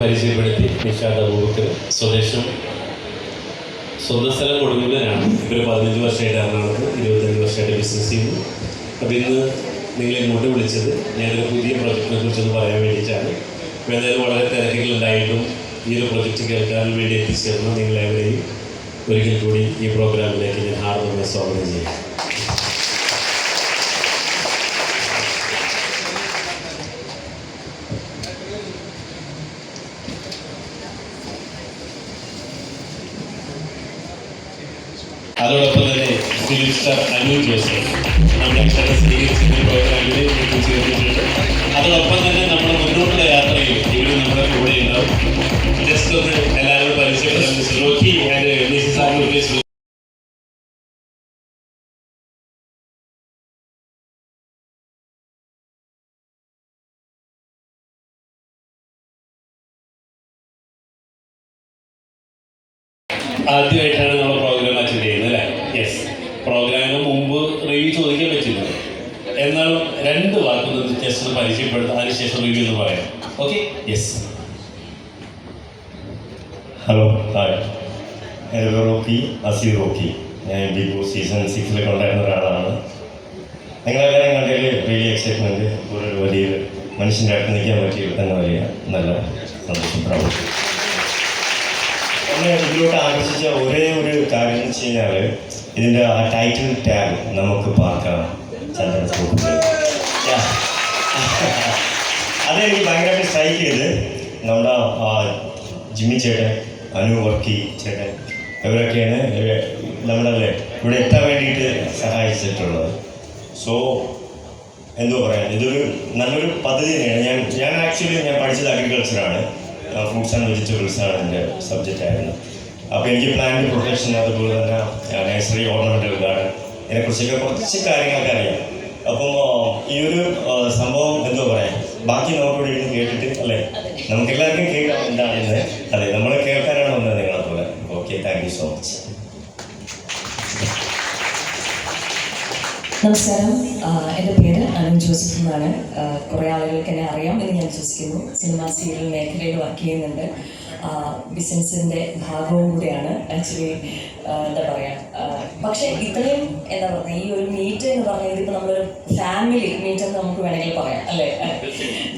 പരിചയപ്പെടുത്തി നിഷാദ് അബൂബക്കർ. സ്വദേശം സ്വന്തം സ്ഥലം കൊടുങ്ങല്ലൂരാണ്. ഇവർ 15 വർഷമായിട്ട് എറണാകുളത്ത്, 25 വർഷമായിട്ട് ബിസിനസ് ചെയ്യുന്നു. അപ്പോൾ ഇന്ന് നിങ്ങളെ ഇങ്ങോട്ട് വിളിച്ചത് ഞാനൊരു പുതിയ പ്രൊജക്റ്റിനെ കുറിച്ചൊന്ന് പറയാൻ വേണ്ടിയിട്ടാണ്. അപ്പോൾ എന്തായാലും വളരെ തിരക്കുകളുണ്ടായിട്ടും ഈ ഒരു പ്രൊജക്റ്റ് കേൾക്കാൻ വേണ്ടി എത്തിച്ചേർന്ന് നിങ്ങളെവരെയും ഒരിക്കൽ കൂടി ഈ പ്രോഗ്രാമിലേക്ക് ഞാൻ ഹാർദവമായി സ്വാഗതം ചെയ്യാം. അതോടൊപ്പം തന്നെ ഫിലിം സ്റ്റാർ അനു ജോസഫ് നമ്മുടെ പ്രോഗ്രാമിൽ ചേർന്നിട്ടുണ്ട്. അതോടൊപ്പം തന്നെ നമ്മുടെ മുന്നോട്ടുള്ള യാത്രയിൽ ഇവർ നമ്മുടെ കൂടെ ഉണ്ടാവും. ജസ്റ്റ് ഒന്ന് എല്ലാവരും പരിചയപ്പെടാൻ mister Rocky and Mrs Army. ആദ്യമായിട്ടാണ് നമ്മൾ പ്രോഗ്രാം അറ്റൻഡ് ചെയ്യുന്നത് അല്ലേ? യെസ്. പ്രോഗ്രാമിന് മുമ്പ് റിവ്യൂ ചോദിക്കാൻ പറ്റില്ല, എന്നാലും 2 വാക്കൊന്ന് ജസ്റ്റ് ഒന്ന് പരിചയപ്പെടുത്താം, അതിനുശേഷം റിവ്യൂ എന്ന് പറയാം. ഓക്കെ? യെസ്. Hello, hi. എൻ്റെ പേര് റോക്കി, അസീർ റോക്കി. ഞാൻ ബിഗ് ബോസ് സീസൺ 6 ഉണ്ടായിരുന്ന ഒരാളാണ്. നിങ്ങളെല്ലാവരും കണ്ടതിൽ റിയലി എക്സൈറ്റ്മെൻറ്റ്. ഒരു വലിയൊരു മനുഷ്യൻ്റെ അടുത്ത് നിൽക്കാൻ പറ്റി എന്ന വലിയ നല്ല സന്തോഷം. പ്രൗഡ്. എന്നെ ഇതിലോട്ട് ആകർഷിച്ച ഒരേ ഒരു കാര്യം എന്ന് വെച്ച് കഴിഞ്ഞാൽ ഇതിൻ്റെ ആ ടൈറ്റിൽ ടാഗ് നമുക്ക് പാർക്കാം ചന്ദ്രൻ. അതെനിക്ക് ഭയങ്കരമായിട്ട് സ്ട്രൈക്ക് ചെയ്ത്. നമ്മുടെ ജിമ്മി ചേട്ടൻ, അനു വർക്കി ചേട്ടൻ, ഇവരൊക്കെയാണ് നമ്മളല്ലേ ഇവിടെ എത്താൻ വേണ്ടിയിട്ട് സഹായിച്ചിട്ടുള്ളത്. സോ എന്തോ പറയാൻ, ഇതൊരു നല്ലൊരു പദ്ധതി തന്നെയാണ്. ഞാൻ ആക്ച്വലി പഠിച്ചത് അഗ്രികൾച്ചറാണ്. ഫ്രൂട്ട്സ് ആൻഡ് വെജിറ്റബിൾസാണ് എൻ്റെ സബ്ജക്റ്റ് ആയിരുന്നു. അപ്പോൾ എനിക്ക് പ്ലാന്റ് പ്രൊട്ടക്ഷൻ, അതുപോലെ തന്നെ നഴ്സറി, ഓർണമെൻ്റൽ ഗാർഡൻ, ഇതിനെക്കുറിച്ചൊക്കെ കുറച്ച് കാര്യങ്ങളൊക്കെ അറിയാം. അപ്പം ഈ ഒരു സംഭവം എന്തോ പറയാം, ബാക്കി നമുക്കിവിടെ ഇരുന്ന് കേട്ടിട്ട് അല്ലേ, നമുക്കെല്ലാവർക്കും കേൾക്കാം എന്താണെന്ന്. അതെ, നമ്മൾ കേൾക്കാനാണ് വന്നത് നിങ്ങളെ പോലെ. Okay, thank you so much. നമസ്കാരം, എൻ്റെ പേര് അനു ജോസഫ് എന്നാണ്. കുറേ ആളുകൾക്ക് എന്നെ അറിയാം എന്ന് ഞാൻ വിശ്വസിക്കുന്നു. സിനിമ സീരിയൽ മേഖലയിൽ വർക്ക് ചെയ്യുന്നുണ്ട്. ബിസിനസ്സിൻ്റെ ഭാഗവും കൂടിയാണ് ആക്ച്വലി. എന്താ പറയുക, പക്ഷേ ഇത്രയും എന്താ പറയുക, ഈ ഒരു മീറ്റ് എന്ന് പറഞ്ഞാൽ ഇതിപ്പോൾ നമ്മളൊരു ഫാമിലി മീറ്റ് എന്ന് നമുക്ക് വേണമെങ്കിൽ പറയാം അല്ലേ?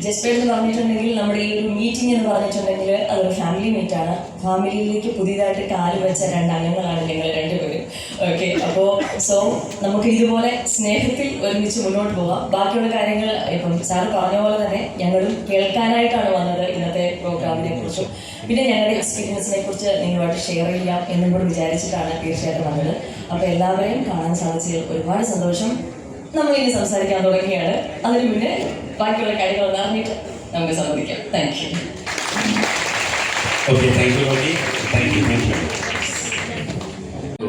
ജസ്റ്റ് എന്ന് പറഞ്ഞിട്ടുണ്ടെങ്കിൽ നമ്മുടെ ഈ ഒരു മീറ്റിംഗ് എന്ന് പറഞ്ഞിട്ടുണ്ടെങ്കിൽ അതൊരു ഫാമിലി മീറ്റാണ്. ഫാമിലിയിലേക്ക് പുതിയതായിട്ട് കാല് വെച്ച 2 അംഗങ്ങളാണ് ഞങ്ങൾ 2 പേരും. ഓക്കെ, അപ്പോൾ സോ നമുക്ക് ഇതുപോലെ സ്നേഹത്തിൽ ഒരുമിച്ച് മുന്നോട്ട് പോകാം. ബാക്കിയുള്ള കാര്യങ്ങൾ ഇപ്പം സാറ് പറഞ്ഞ പോലെ തന്നെ ഞങ്ങളും കേൾക്കാനായിട്ടാണ് വന്നത് ഇന്നത്തെ പ്രോഗ്രാമിനെ കുറിച്ചും പിന്നെ ഞങ്ങളുടെ എക്സ്പീരിയൻസിനെ കുറിച്ച് നിങ്ങളുമായിട്ട് ഷെയർ ചെയ്യാം എന്നും കൂടി വിചാരിച്ചിട്ടാണ് തീർച്ചയായിട്ടും വന്നത്. അപ്പോൾ എല്ലാവരെയും കാണാൻ സാധിച്ചതിൽ ഒരുപാട് സന്തോഷം. നമ്മളിനി സംസാരിക്കാൻ തുടങ്ങിയാണ്. അതിന് മുന്നേ ബാക്കിയുള്ള കാര്യങ്ങൾ അറിഞ്ഞിട്ട് നമുക്ക് സംവദിക്കാം. Thank you. Okay, thank you Rocky. Thank you.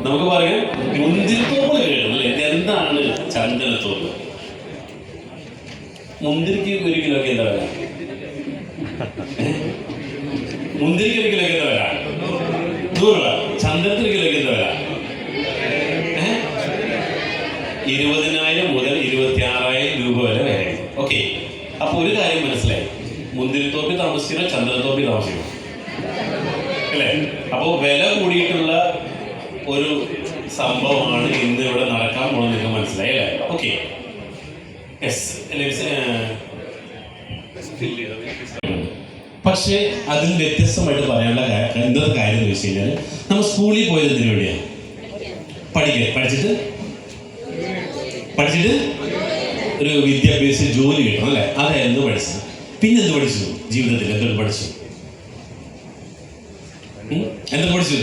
നമുക്ക് പറയാം, മുന്തിരിത്തോപ്പ് കേട്ടല്ലേ? എന്താണ് ചന്ദനത്തോപ്പ്? മുന്തിരിക്ക് 1 കിലോക്ക് എന്താ വില? മുന്തിരിക്ക് 1 കിലോക്ക് എന്താ വില? 100 രൂപ. ചന്ദനത്തിന് 1 കിലോക്ക് എന്താ വില? 20,000 മുതൽ 26,000 രൂപ വരെ വില. ഓക്കെ, അപ്പൊ ഒരു കാര്യം മനസ്സിലായി, മുന്തിരിത്തോപ്പി താമസിക്കണം, ചന്ദനത്തോപ്പി താമസിക്കണം അല്ലേ? അപ്പോൾ വില കൂടിയിട്ടുള്ള ഒരു സംഭവമാണ് ഇന്ന് ഇവിടെ നടക്കാൻ പോകുന്നത്. നിങ്ങൾക്ക് മനസ്സിലായി അല്ലേ? Okay, yes. പക്ഷേ അതിൽ വ്യത്യസ്തമായിട്ട് പറയാനുള്ള ഇന്നത്തെ കാര്യം എന്ന് വെച്ച് കഴിഞ്ഞാൽ, നമ്മൾ സ്കൂളിൽ പോയത് എന്തിനു വേണ്ടിയാണ്? പഠിച്ചിട്ട് ഒരു വിദ്യാഭ്യാസ ജോലി കിട്ടണം അല്ലേ? അതായിരുന്നു പഠിച്ചത്. പിന്നെ എന്ത് പഠിച്ചു? ജീവിതത്തിൽ എന്തൊക്കെ പഠിച്ചു? എന്തൊക്കെ പഠിച്ചു?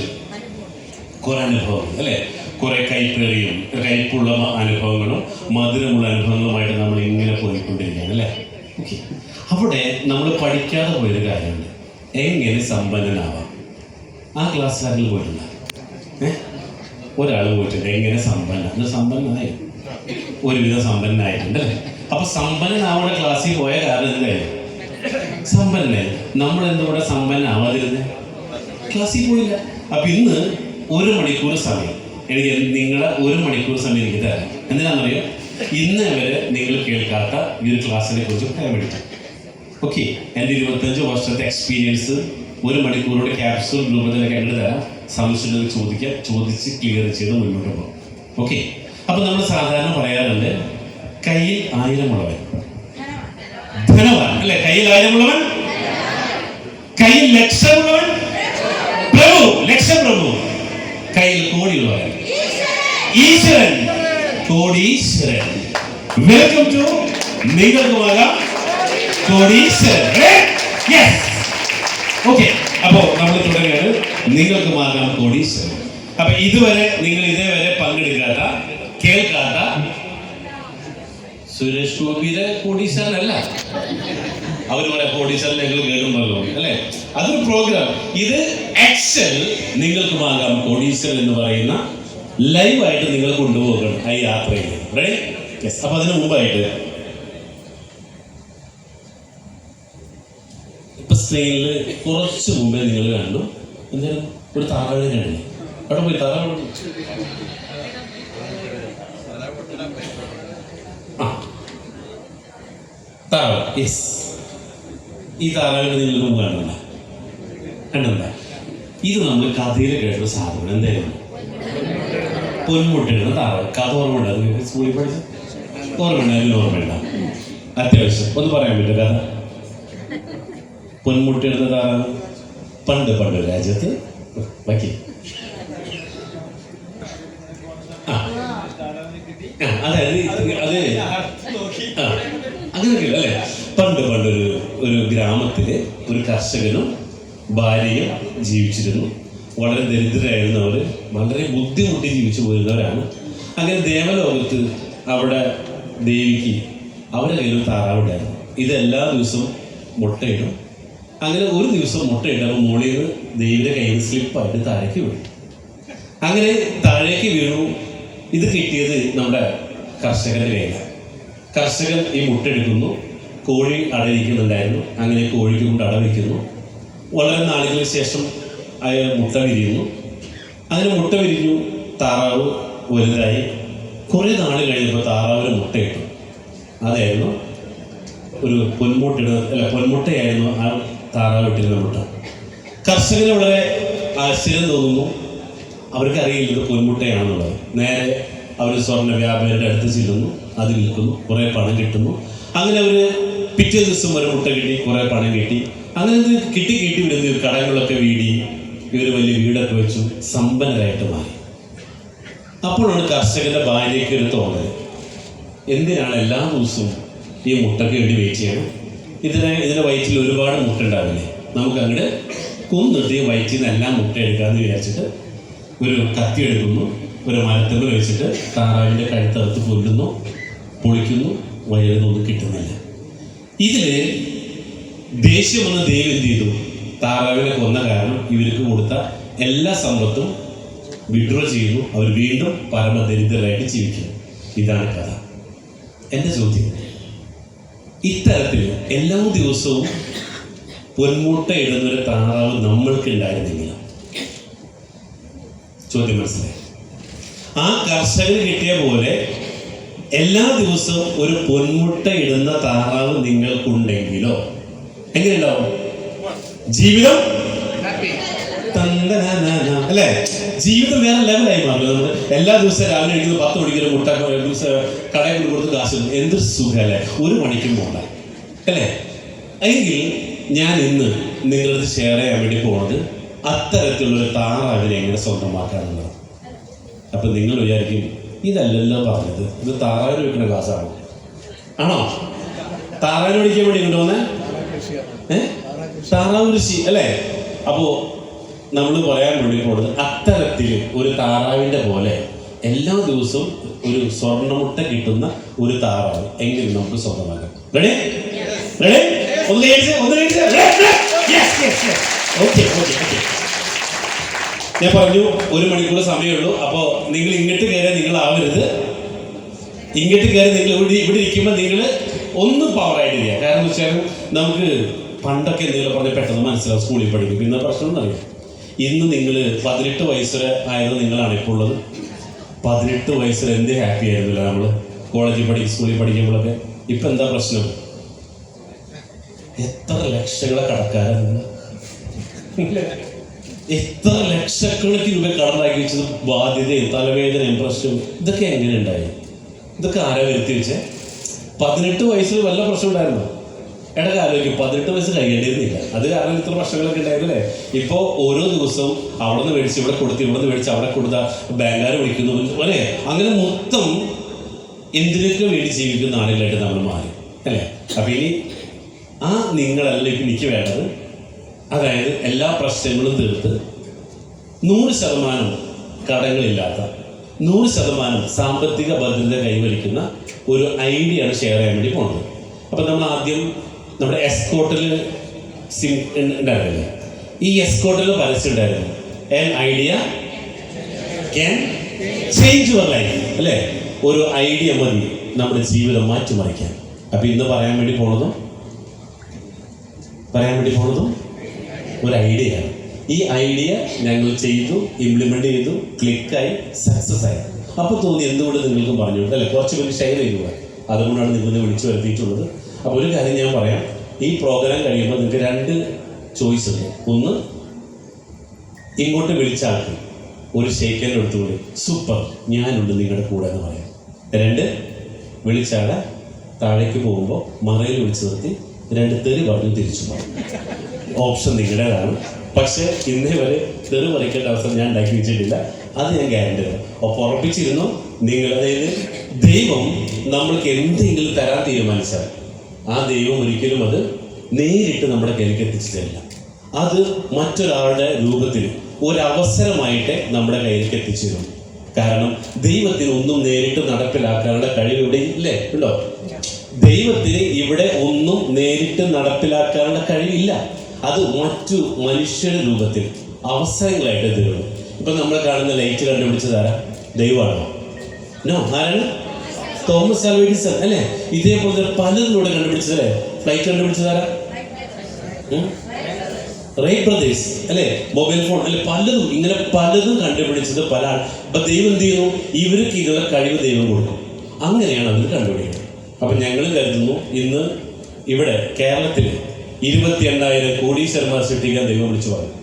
കുറെ അനുഭവം അല്ലേ? കുറെ കയ്പുള്ള അനുഭവങ്ങളും മധുരമുള്ള അനുഭവങ്ങളുമായിട്ട് നമ്മൾ ഇങ്ങനെ പോയിക്കൊണ്ടിരിക്കുകയാണ് അല്ലേ? ഓക്കെ, അവിടെ നമ്മൾ പഠിക്കാതെ പോയൊരു കാര്യമുണ്ട്, എങ്ങനെ സമ്പന്നനാവാം. ആ ക്ലാസ്സിൽ അതിൽ പോയിട്ടുണ്ട്. ഒരാൾ പോയിട്ടുണ്ട്, എങ്ങനെ സമ്പന്നനായി, ഒരുവിധം സമ്പന്നനായിട്ടുണ്ട് അല്ലേ? അപ്പൊ സമ്പന്നനാവുന്ന ക്ലാസ്സിൽ പോയ കാരണം എന്തായാലും സമ്പന്നനായി. നമ്മൾ എന്തുകൂടെ സമ്പന്നനാവാതിരുന്നേ? ക്ലാസ്സിൽ പോയില്ല. അപ്പൊ ഇന്ന് 1 മണിക്കൂർ സമയം എനിക്ക് നിങ്ങളെ 1 മണിക്കൂർ സമയം എനിക്ക് തരാം. എന്തിനാണെന്നറിയോ? ഇന്ന് വരെ നിങ്ങൾ കേൾക്കാത്ത ഈ ഒരു ക്ലാസ്സിനെ കുറിച്ച് പറയാൻ വേണ്ടിയിട്ട്. ഓക്കെ, എൻ്റെ 25 വർഷത്തെ എക്സ്പീരിയൻസ് 1 മണിക്കൂറുടെ ക്യാപ്സൂൾ രൂപത്തിലൊക്കെ അങ്ങോട്ട് തരാം. സംശയം ചോദിക്കാം, ചോദിച്ച് ക്ലിയർ ചെയ്ത് മുന്നോട്ട് പോകും. ഓക്കെ, അപ്പോൾ നമ്മൾ സാധാരണ പറയാറുണ്ട് കയ്യിൽ 1000 ഉള്ളവൻ ധനവാൻ അല്ലെ, കയ്യിൽ 1000 ഉള്ളവൻ, കയ്യിൽ 1,00,000 ഉള്ളവൻ പ്രഭു, ലക്ഷപ്രഭു, കയ്യിൽ കോടിയുള്ളവൻ ഈശ്വരൻ, കോടീശ്വരൻ. വെൽക്കം ടു നിങ്ങൾക്കുമാകാം കോടീശ്വരൻ. ഓക്കെ, അപ്പോ നമ്മൾ തുടങ്ങുകയാണ് നിങ്ങൾക്കുമാകാം കോടീശ്വരൻ. അപ്പൊ ഇതുവരെ നിങ്ങൾ ഇതേവരെ പങ്കെടുക്കാത്ത, കേൾക്കാത്ത സുരേഷ് ഗോപിയുടെ കോടീശ്വരനല്ല, അവർ പറയാം കോടീശ്വരൻ ഞങ്ങൾ കേൾക്കുമല്ലോ അല്ലെ, അതൊരു പ്രോഗ്രാം. ഇത് എക്സൽ നിങ്ങൾക്കുമാകാം കോടീശ്വരൻ എന്ന് പറയുന്ന ലൈവായിട്ട് നിങ്ങൾ കൊണ്ടുപോകണം ആ യാത്രയിൽ. റെഡി? യെസ്. അപ്പൊ അതിനു മുമ്പായിട്ട് ഇപ്പൊ സ്ക്രീനിൽ കുറച്ച് മുമ്പേ നിങ്ങൾ കണ്ടു എന്തായാലും ഒരു താറാവിനെ കണ്ടില്ലേ? അവിടെ പോയി താറാവ് താറാവ്. യെസ്, ഈ താറാവിനെ നിങ്ങൾ മുമ്പ് കണ്ടല്ല, കണ്ടല്ല. ഇത് നമ്മൾ കഥയിൽ കേട്ടൊരു സാധനം. എന്തായിരുന്നു? പൊന്മുട്ടയുടെ താറാവ്. കഥ ഓർമ്മയുണ്ട്? അത് സ്കൂളിൽ പഠിച്ച ഓർമ്മയുണ്ട്? അതിന് ഓർമ്മയുണ്ട? അത്യാവശ്യം ഒന്ന് പറയാൻ പറ്റും കഥ. പൊന്മുട്ടയുടെ താറാവ് പണ്ട് പണ്ട് രാജ്യത്ത് ബാക്കി അതായത് അത് അങ്ങനെയൊക്കെ അല്ലേ. പണ്ട് ഒരു ഗ്രാമത്തില് ഒരു കർഷകനും ഭാര്യയും ജീവിച്ചിരുന്നു. വളരെ ദരിദ്രരായിരുന്നവർ, വളരെ ബുദ്ധിമുട്ടി ജീവിച്ചു പോയിരുന്നവരാണ്. അങ്ങനെ ദേവലോകത്ത് അവിടെ ദേവിക്ക് അവരുടെ കയ്യിൽ താറാവുണ്ടായിരുന്നു. ഇത് എല്ലാ ദിവസവും മുട്ടയിടും. അങ്ങനെ ഒരു ദിവസം മുട്ടയിട്ടപ്പോൾ മുകളിൽ നിന്ന് ദേവിയുടെ കയ്യിൽ സ്ലിപ്പായിട്ട് താഴേക്ക് വീണു. അങ്ങനെ താഴേക്ക് വീണു. ഇത് കിട്ടിയത് നമ്മുടെ കർഷകന്റെ കയ്യിലാണ്. കർഷകൻ ഈ മുട്ട എടുക്കുന്നു. കോഴി അടയിരിക്കുന്നുണ്ടായിരുന്നു. അങ്ങനെ കോഴിക്ക് കൊണ്ട് അടവയ്ക്കുന്നു. വളരെ നാളുകൾക്ക് ശേഷം അയാൾ മുട്ട വിരിയുന്നു. അതിന് മുട്ട വിരിഞ്ഞു. താറാവ് വലുതായി. കുറേ നാൾ കഴിഞ്ഞപ്പോൾ താറാവിന് മുട്ടയിട്ടു. അതായിരുന്നു ഒരു പൊന്മുട്ടയായിരുന്നു ആ താറാവ് ഇട്ടിരുന്ന മുട്ട. കർഷകന് വളരെ ആശ്ചര്യം തോന്നുന്നു. അവർക്കറിയില്ല ഇത് പൊന്മുട്ടയാണെന്നുള്ളത്. നേരെ അവർ സ്വർണ്ണ വ്യാപാരിയുടെ അടുത്ത് ചെല്ലുന്നു. അത് വിൽക്കുന്നു. കുറേ പണം കിട്ടുന്നു. അങ്ങനെ അവർ പിറ്റേ ദിവസം ഒരു മുട്ട കിട്ടി, കുറേ പണം കിട്ടി. അങ്ങനെ ഇത് കിട്ടി വരുന്ന കടകളൊക്കെ വീടി ഇവർ വലിയ വീടൊക്കെ വെച്ചു സമ്പന്നരായിട്ട് മാറി. അപ്പോഴാണ് കർഷകന്റെ ഭാര്യയ്ക്ക് ഒരു തോന്നൽ, എന്തിനാണ് എല്ലാ ദിവസവും ഈ മുട്ടയ്ക്ക് വേണ്ടി വെയിറ്റ് ചെയ്യണം? ഇതിന്റെ വയറ്റിൽ ഒരുപാട് മുട്ട ഉണ്ടാവില്ലേ, നമുക്ക് അങ്ങോട്ട് കൊന്നിട്ട് ഈ വയറ്റിൽ നിന്ന് എല്ലാം മുട്ട എടുക്കാമെന്ന് വിചാരിച്ചിട്ട് ഒരു കത്തി എടുക്കുന്നു. ഒരു മരത്തിൽ വെച്ചിട്ട് താറാവിൻ്റെ കഴുത്തറുത്ത് കൊല്ലുന്നു, പൊളിക്കുന്നു. വയറിനൊന്നും കിട്ടുന്നില്ല. ഇതില് ദേഷ്യം വന്ന ദേവി എന്ത് ചെയ്തു? താറാവിനെ കൊന്ന കാരണം ഇവർക്ക് കൊടുത്ത എല്ലാ സമ്പത്തും വിഡ്രോ ചെയ്യുന്നു. അവർ വീണ്ടും പരമദരിദ്രരായിട്ട് ജീവിക്കുന്നു. ഇതാണ് കഥ. എൻ്റെ ചോദ്യം, ഇത്തരത്തിൽ എല്ലാ ദിവസവും പൊന്മുട്ട ഇടുന്നൊരു താറാവ് നമ്മൾക്ക് ഉണ്ടായിരുന്നെങ്കിൽ, ചോദ്യം മനസ്സിലായി? ആ കർഷകന് കിട്ടിയ പോലെ എല്ലാ ദിവസവും ഒരു പൊന്മുട്ട ഇടുന്ന താറാവ് നിങ്ങൾക്കുണ്ടെങ്കിലോ എങ്ങനെയുണ്ടാവും ജീവിതം? അല്ലേ? ജീവിതം വേറെ ലെവലായി മാറില്ല. നമ്മൾ എല്ലാ ദിവസവും രാവിലെ കഴിക്കുന്നത് 10 മണിക്കൊരു മുട്ട കടയിൽ കൊടുത്ത് കാശ് എന്തൊരു സുഖം അല്ലേ? 1 മണിക്കും പോകണ്ട അല്ലേ? എങ്കിൽ ഞാൻ ഇന്ന് നിങ്ങളത് ഷെയർ ചെയ്യാൻ വേണ്ടി പോകുന്നത് അത്തരത്തിലുള്ളൊരു താറാവിനെ എങ്ങനെ സ്വന്തമാക്കാനുള്ളത്. അപ്പൊ നിങ്ങൾ വിചാരിക്കും ഇതല്ലല്ലോ പറഞ്ഞത്, ഇത് താറാവിന് വെക്കുന്ന ക്ലാസ്സാണ്. ആണോ? താറാവിന് പഠിക്കാൻ വേണ്ടി കൊണ്ടുവന്നേ താറാവ് കൃഷി അല്ലേ? അപ്പോ നമ്മൾ പറയാൻ വേണ്ടി പോകുന്നത് അത്തരത്തിൽ ഒരു താറാവിന്റെ പോലെ എല്ലാ ദിവസവും ഒരു സ്വർണ്ണമുട്ട കിട്ടുന്ന ഒരു താറാവ് എങ്ങനെ നമുക്ക് സ്വന്തമാക്കാം. റെഡി? റെഡി? ഞാൻ പറഞ്ഞു 1 മണിക്കൂർ സമയമുള്ളൂ. അപ്പോൾ നിങ്ങൾ ഇങ്ങോട്ട് കയറിയാൽ നിങ്ങൾ ആവരുത്. ഇങ്ങോട്ട് കയറി നിങ്ങൾ ഇവിടെ ഇരിക്കുമ്പോൾ നിങ്ങൾ ഒന്നും പവറായിട്ടില്ല. കാരണം എന്ന് വെച്ചാൽ നമുക്ക് പണ്ടൊക്കെ എന്തെങ്കിലും പറഞ്ഞാൽ പെട്ടെന്ന് മനസ്സിലാവും, സ്കൂളിൽ പഠിക്കും. ഇന്ന പ്രശ്നം എന്നറിയാം. ഇന്ന് നിങ്ങൾ 18 വയസ്സ് ആയത് നിങ്ങളാണ് ഇപ്പോൾ ഉള്ളത്. 18 വയസ്സിൽ എന്ത് ഹാപ്പി ആയിരുന്നില്ല നമ്മൾ കോളേജിൽ സ്കൂളിൽ പഠിക്കുമ്പോഴൊക്കെ. ഇപ്പം എന്താ പ്രശ്നം? എത്ര ലക്ഷങ്ങളെ കടക്കാരാണ്, എത്ര ലക്ഷക്കണക്കിന് രൂപ കടന്നാക്കി വെച്ചത്, ബാധ്യതയും തലവേദനയും പ്രശ്നവും, ഇതൊക്കെ എങ്ങനെ ഉണ്ടായി? ഇതൊക്കെ ആരാ വരുത്തി വെച്ചേ? 18 വയസ്സിൽ വല്ല പ്രശ്നം ഉണ്ടായിരുന്നു? ഇടയ്ക്ക് ആലോചിക്കും, 18 വയസ്സ് കഴിയേണ്ടിയിരുന്നില്ല. അത് കാരണം ഇത്ര പ്രശ്നങ്ങളൊക്കെ ഉണ്ടായിരുന്നില്ലേ? ഇപ്പോൾ ഓരോ ദിവസവും അവിടെ നിന്ന് മേടിച്ച് ഇവിടെ കൊടുത്ത്, ഇവിടെ നിന്ന് മേടിച്ച് അവിടെ കൊടുത്ത, ബാങ്കുകാർ വിളിക്കുന്നു അല്ലേ? അങ്ങനെ മൊത്തം എന്തിനൊക്കെ വേണ്ടി ജീവിക്കുന്ന ആളുകളായിട്ട് നമ്മൾ മാറി അല്ലേ? അപ്പം ഇനി ആ നിങ്ങളല്ല ഇപ്പം എനിക്ക് വേണ്ടത്. അതായത് എല്ലാ പ്രശ്നങ്ങളും തീർത്ത് 100% കടങ്ങളില്ലാത്ത, 100% സാമ്പത്തിക ഭദ്രത കൈവരിക്കുന്ന ഒരു ഐഡിയ ആണ് ഷെയർ ചെയ്യാൻ വേണ്ടി പോകുന്നത്. അപ്പം നമ്മൾ ആദ്യം നമ്മുടെ എസ്കോട്ടിൽ ഉണ്ടായിരുന്നില്ല, ഈ എസ്കോട്ടിൽ പരസ്യം ഉണ്ടായിരുന്നു, an idea can change your life അല്ലേ? ഒരു ഐഡിയ മതി നമ്മുടെ ജീവിതം മാറ്റിമറിക്കാൻ. അപ്പം ഇന്ന് പറയാൻ വേണ്ടി പോണതും ഒരു ഐഡിയയാണ്. ഈ ഐഡിയ ഞങ്ങൾ ചെയ്തു, ഇംപ്ലിമെൻ്റ് ചെയ്തു, ക്ലിക്കായി, സക്സസ് ആയി. അപ്പോൾ തോന്നി എന്തുകൊണ്ട് നിങ്ങൾക്കും പറഞ്ഞു അല്ലേ, കുറച്ച് പേര് ഷെയർ ചെയ്തു. അതുകൊണ്ടാണ് നിങ്ങളെ വിളിച്ചു വരുത്തിയിട്ടുള്ളത്. അപ്പോൾ ഒരു കാര്യം ഞാൻ പറയാം, ഈ പ്രോഗ്രാം കഴിയുമ്പോൾ നിങ്ങൾക്ക് 2 ചോയ്സ് ഉണ്ട്. ഒന്ന്, ഇങ്ങോട്ട് വിളിച്ച ആൾക്ക് ഒരു ഷേക്കൻ്റെ എടുത്തുകൂടി സൂപ്പർ ഞാനുണ്ട് നിങ്ങളുടെ കൂടെ എന്ന് പറയാം. 2, വിളിച്ചാളെ താഴേക്ക് പോകുമ്പോൾ മറയിൽ വിളിച്ചു നിർത്തി 2 തെറി പറഞ്ഞു തിരിച്ചു പോകും. ഓപ്ഷൻ നിങ്ങളുടേതാണ്. പക്ഷേ ഇന്നേ വരെ തെറി പറിക്കേണ്ട അവസരം ഞാൻ ഉണ്ടാക്കി വെച്ചിട്ടില്ല, അത് ഞാൻ ഗ്യാരണ്ടി തരാം. അപ്പോൾ ഉറപ്പിച്ചിരുന്നു നിങ്ങൾ, അതായത് ദൈവം നമ്മൾക്ക് എന്തെങ്കിലും തരാൻ തീരുമാനിച്ചാൽ ആ ദൈവം ഒരിക്കലും അത് നേരിട്ട് നമ്മുടെ കയ്യിലേക്ക് എത്തിച്ചു തരില്ല. അത് മറ്റൊരാളുടെ രൂപത്തിൽ ഒരവസരമായിട്ട് നമ്മുടെ കയ്യിലേക്ക് എത്തിച്ചു തരും. കാരണം ദൈവത്തിന് ഒന്നും നേരിട്ട് നടപ്പിലാക്കാനുള്ള കഴിവ് ഇവിടെ ഇല്ലേ? ഉണ്ടോ? ദൈവത്തിന് ഇവിടെ ഒന്നും നേരിട്ട് നടപ്പിലാക്കാനുള്ള കഴിവില്ല. അത് മറ്റു മനുഷ്യരുടെ രൂപത്തിൽ അവസരങ്ങളായിട്ട് തരുള്ളൂ. ഇപ്പം നമ്മൾ കാണുന്ന ലൈറ്റ് കണ്ടുപിടിച്ചതാരാ? ദൈവമാണോ? നോ. ആരാണ്? തോമസ് ആൽവ എഡിസൺ അല്ലേ? ഇതേപോലെ പലരിലൂടെ കണ്ടുപിടിച്ചതല്ലേ? ഫ്ലൈറ്റ് കണ്ടുപിടിച്ചതാരാ? റേ ബ്രദേഴ്സ് അല്ലേ? മൊബൈൽ ഫോൺ അല്ലെ? പലതും ഇങ്ങനെ പലതും കണ്ടുപിടിച്ചത് പല ആൾ. അപ്പൊ ദൈവം എന്ത് ചെയ്യുന്നു? ഇവർക്ക് ഇതിനുള്ള കഴിവ് ദൈവം കൊടുക്കും. അങ്ങനെയാണ് അവർ കണ്ടുപിടിക്കുന്നത്. അപ്പൊ ഞങ്ങൾ കരുതുന്നു ഇന്ന് ഇവിടെ കേരളത്തിൽ 28,000 കോടീശ്വരന്മാർ സൃഷ്ടിക്കാൻ ദൈവം വിളിച്ചു പറഞ്ഞു.